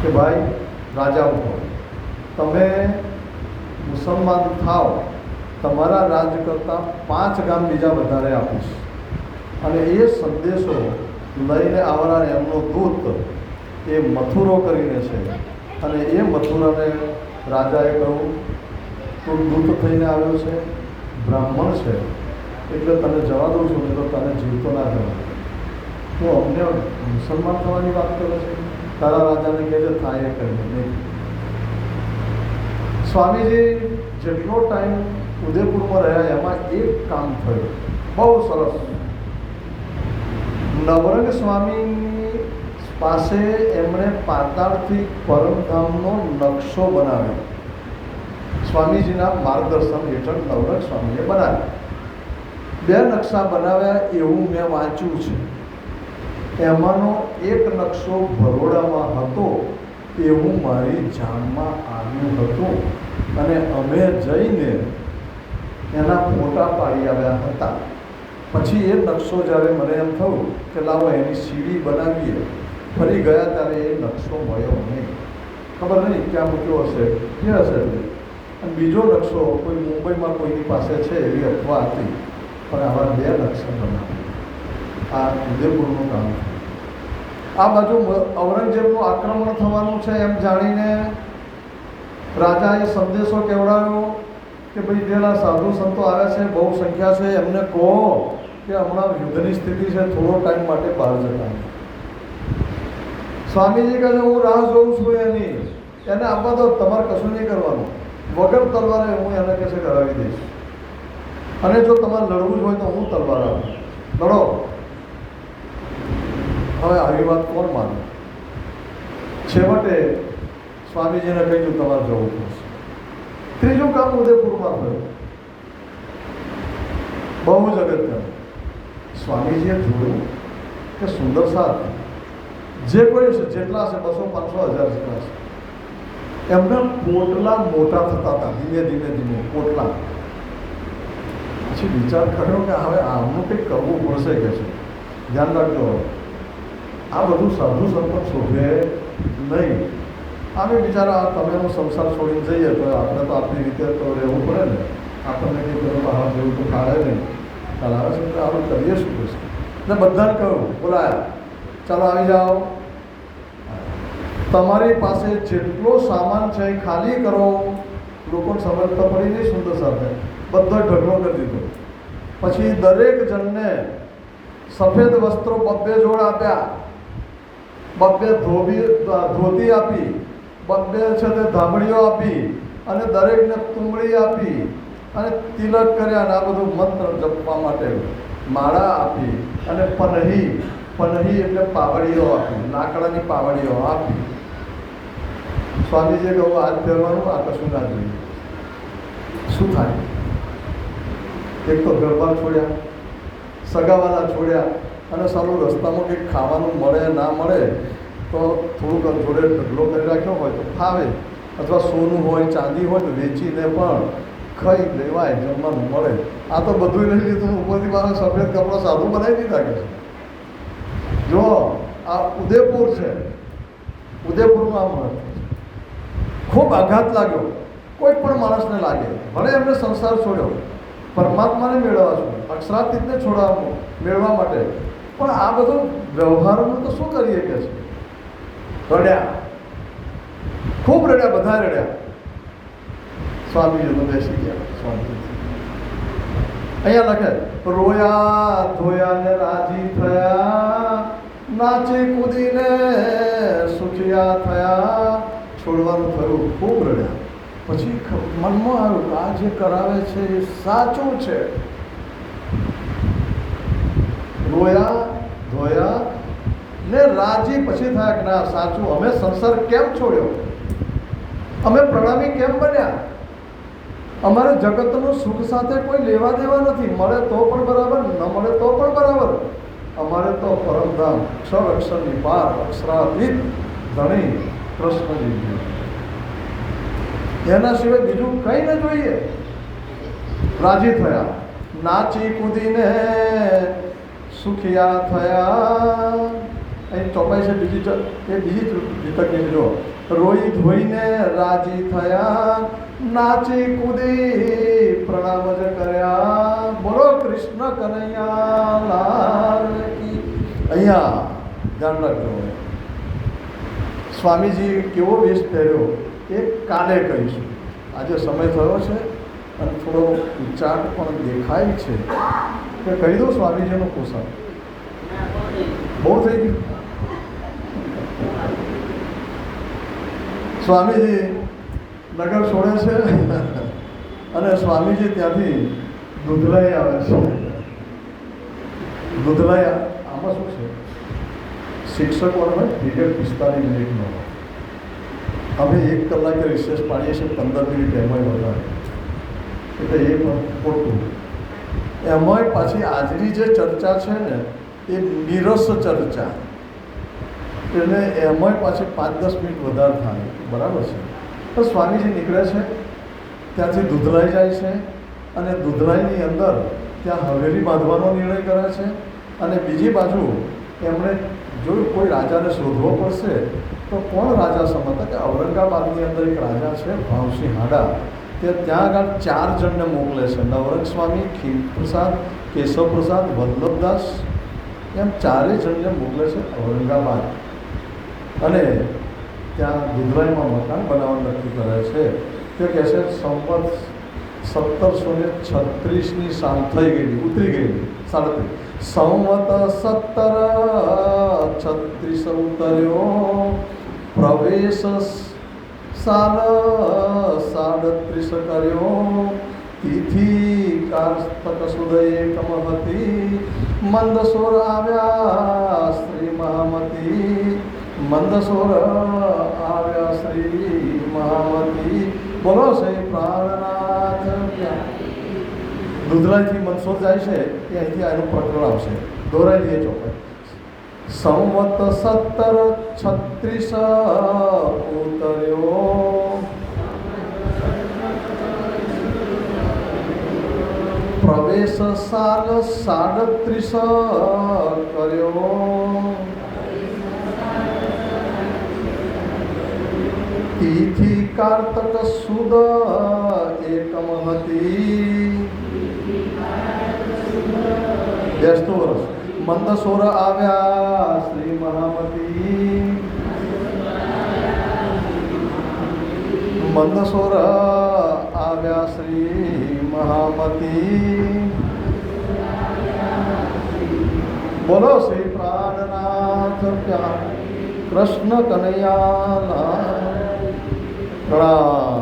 કે ભાઈ રાજા ઉઠો, તમે મુસલમાન થાવ, તમારા રાજ કરતાં 5 ગામ બીજા વધારે આપીશ. અને એ સંદેશો લઈને આવનાર એમનો દૂત એ મથુરો કરીને છે. અને એ મથુરાને રાજાએ કહ્યું, તું દૂત થઈને આવ્યો છે, બ્રાહ્મણ છે, એટલે તને જવા દઉં છું, નહીં તો તને જીવતો ના જવા. તું અમને મુસલમાન થવાની વાત કરે છે? તારા રાજાને કહે છે થાય એ કરીને નહીં. સ્વામીજી જેટલો ટાઈમ ઉદયપુરમાં રહ્યા એમાં એક કામ થયું બહુ સરસ. નવરંગ સ્વામી પાસે એમણે પાતાળથી પરમધામનો નકશો બનાવ્યો. સ્વામીજીના માર્ગદર્શન હેઠળ નવરંગ સ્વામીએ બનાવ્યો. 2 નકશા બનાવ્યા એવું મેં વાંચ્યું છે. એમાંનો એક નકશો બરોડામાં હતો એવું મારી જાણમાં આવ્યું હતું અને અમે જઈને એના ફોટા પાડી આવ્યા હતા. પછી એ નકશો જ્યારે મને એમ થયું કે લાવો એની સીડી બનાવીએ, ફરી ગયા ત્યારે એ નકશો મળ્યો નહીં. ખબર નહીં ક્યાં મૂક્યો હશે, ક્યાં હશે. અને બીજો નકશો કોઈ મુંબઈમાં કોઈની પાસે છે એવી અફવા હતી, પણ આવા 2 નકશા બનાવ્યા. આ ઉદયપુરનું કામ. આ બાજુ ઔરંગઝેબનું આક્રમણ થવાનું છે એમ જાણીને રાજાએ સંદેશો કેવડાવ્યો કે ભાઈ પેલા સાધુ સંતો આવ્યા છે, બહુ સંખ્યા છે, એમને કહો કે હમણાં યુદ્ધની સ્થિતિ છે, થોડો ટાઈમ માટે બહાર જતા. સ્વામીજી કહે છે હું રાહ જોઉં છું એની, એને આપવા દો, તમારે કશું નહીં કરવાનું, વગર તલવારે હું એને કશે કરાવી દઈશ. અને જો તમારે લડવું જ હોય તો હું તલવાર આપું, લડો. હવે આવી વાત કોણ માને? છેવટે સ્વામીજીને કહ્યું તમારે જવું પડશે. ત્રીજું કામ ઉદયપુરમાં થયું, બહુ જ અગત્યનું. સ્વામીજીએ જોયું કે સુંદર સાથ જે કોઈ છે, જેટલા છે 200, 500, 1000 જેટલા છે, એમના પોટલા મોટા થતા હતા ધીમે પોટલા. પછી વિચાર કર્યો કે હવે આમનું કંઈક કરવું પડશે કે છે. ધ્યાન રાખજો, આ બધું સાધુ સંતો શોભે નહીં. આમે બિચારા તમે સંસાર છોડીને જઈએ તો આપણે તો આપણી રીતે તો રહેવું પડે ને. આપણને કંઈ બધું બહાર જેવું તો કાઢે નહીં. ચાલ આવે છે તો આપણે કરીએ શું કરશે? એટલે બધાને કહ્યું, બોલાયા, ચાલો આવી જાઓ, તમારી પાસે જેટલો સામાન છે એ ખાલી કરો. લોકોને સમજ તો પડી નહીં સુંદર સાથે, બધો ઢગલો કરી દીધો. પછી દરેક જણને સફેદ વસ્ત્રો 2 જોડ આપ્યા, 2 ધોતી આપી, 2 છે તે ધાબળીઓ આપી, અને દરેકને તુંબડી આપી, અને તિલક કર્યા. અને આ બધું મંત્ર જપવા માટે માળા આપી, અને પનહી એટલે પાવડીઓ આપી, લાકડાની પાવડીઓ આપી. સ્વામીજીએ કહ્યું આજ પહેરવાનું, આ કશું ના જોઈએ. શું થાય? એક તો ગરબા છોડ્યા, સગાવાલા છોડ્યા, અને સારું રસ્તામાં કંઈક ખાવાનું મળે ના મળે તો થોડુંક જોડે ઢગલો કરી રાખ્યો હોય તો ફાવે, અથવા સોનું હોય ચાંદી હોય તો વેચીને પણ ખાઈ લેવાય, જમવાનું મળે. આ તો બધું લઈ લીધું, ઉપરથી મારા સફેદ કપડાં સાધુ બનાવી દીધા કે છે. જો આ ઉદયપુર છે, ઉદયપુરનું આમ ખૂબ આઘાત લાગ્યો. કોઈ પણ માણસને લાગે, ભલે એમને સંસાર છોડ્યો, પરમાત્માને મેળવવા છું, અક્ષરાતીતને મેળવવા માટે, પણ આ બધું વ્યવહારનું તો શું કરીએ કે છે. રડ્યા, ખૂબ રડ્યા, બધા રડ્યા. સ્વામીજી તો બેસી ગયા. સ્વામી અહીંયા લખે, રોયા ધોયા ને રાજી થયા, નાચી કૂદીને સુખિયા થયા. છોડવાનું થયું, ખૂબ રડ્યા. પછી મનમાં આવ્યું કે આ જે કરાવે છે એ સાચું છે. રોયા ધોયા ને રાજી પછી થયા કે ના સાચું. અમે સંસાર કેમ છોડ્યો, અમે પ્રણામી કેમ બન્યા? અમારે જગતનું સુખ સાથે કોઈ લેવા દેવા નથી. મળે તો પણ બરાબર, ન મળે તો પણ બરાબર. અમારે તો પરમધામ અક્ષર અક્ષરની પાર અક્ષરાતીત ધણી કૃષ્ણજી, એના સિવાય બીજું કંઈ ન જોઈએ. રાજી થયા, નાચી કૂદીને સુખિયા થયા. અહીં ચોપાઈ છે બીજી, એ બીજી ગીતકની જો. રોઈ ધોઈને રાજી થયા, નાચી કૂદી પ્રણામ જ કર્યા. બોલો કૃષ્ણ કનૈયા લાલ કી. અહીંયા ધ્યાન રાખજો. સ્વામીજી કેવો વેશ પહેર્યો એ કાલે કહીશું. આજે સમય થયો છે અને થોડો ઉચ્ચાટ પણ દેખાય છે કે કહી દઉં સ્વામીજીનું કુશળ. બહુ થઈ ગયું. સ્વામીજી નગર છોડે છે અને સ્વામીજી ત્યાંથી દૂધલાઈ આવે છે. દૂધલાઈ આમાં શું છે, શિક્ષકો હોય પીરિયડ 45 મિનિટનો. અમે 1 કલાકે રિસેસ પાડીએ છીએ, 15 મિનિટ એમાંય વધારે, એટલે એ પણ ખોટું. એમાંય પાછી આજની જે ચર્ચા છે ને એ નિરસ ચર્ચા, એટલે એમાંય પાછી 5-10 મિનિટ વધારે થાય, બરાબર છે. તો સ્વામીજી નીકળે છે, ત્યાંથી દૂધલાઈ જાય છે અને દૂધલાઈની અંદર ત્યાં હવેલી બાંધવાનો નિર્ણય કરે છે. અને બીજી બાજુ એમણે જોયું કોઈ રાજાને શોધવો પડશે તો કોણ રાજા સમજતા કે ઔરંગાબાદની અંદર એક રાજા છે ભાવસિંહ હાડા, તે ત્યાં આગળ 4 જણને મોકલે છે. નવરંગ સ્વામી, ખીમપ્રસાદ, કેશવપ્રસાદ, વલ્લભદાસ, એમ 4 જણને મોકલે છે ઔરંગાબાદ. અને ત્યાં દૂધલાઈમાં મકાન બનાવવાનું નક્કી કરે છે. તે કહે છે સંવત 1736ની સાલ થઈ ગયેલી, ઉતરી ગયેલી, 37. સંવત 1736 ઉતર્યો, પ્રવેશ સાલ 37 કર્યો. તિથિ કાર્તક સુદ એકમ હતી, મંદસોર આવ્યા શ્રી મહામતી. મંદસોર આવ્યા શ્રી મહામતી. બોલો છે પ્રાણનાથ. દૂધલાઈથી મંદસોર જાય છે એ અહીંથી આનું પ્રકરણ આવશે. દોરાઈ દઈએ ચોપાઈ. સંવત 1736 ઉતર્યો, પ્રવેશ સાલ 37 કર્યો. તિથિ કાર્તક સુદ એકમ હતી. બેસતું વર્ષ. મંદસોર આવ્યા શ્રી મહામતી. મંદસોર આવ્યા શ્રી મહામતી. બોલો શ્રી પ્રાણનાથ કૃષ્ણ કનૈયા પ્રણામ.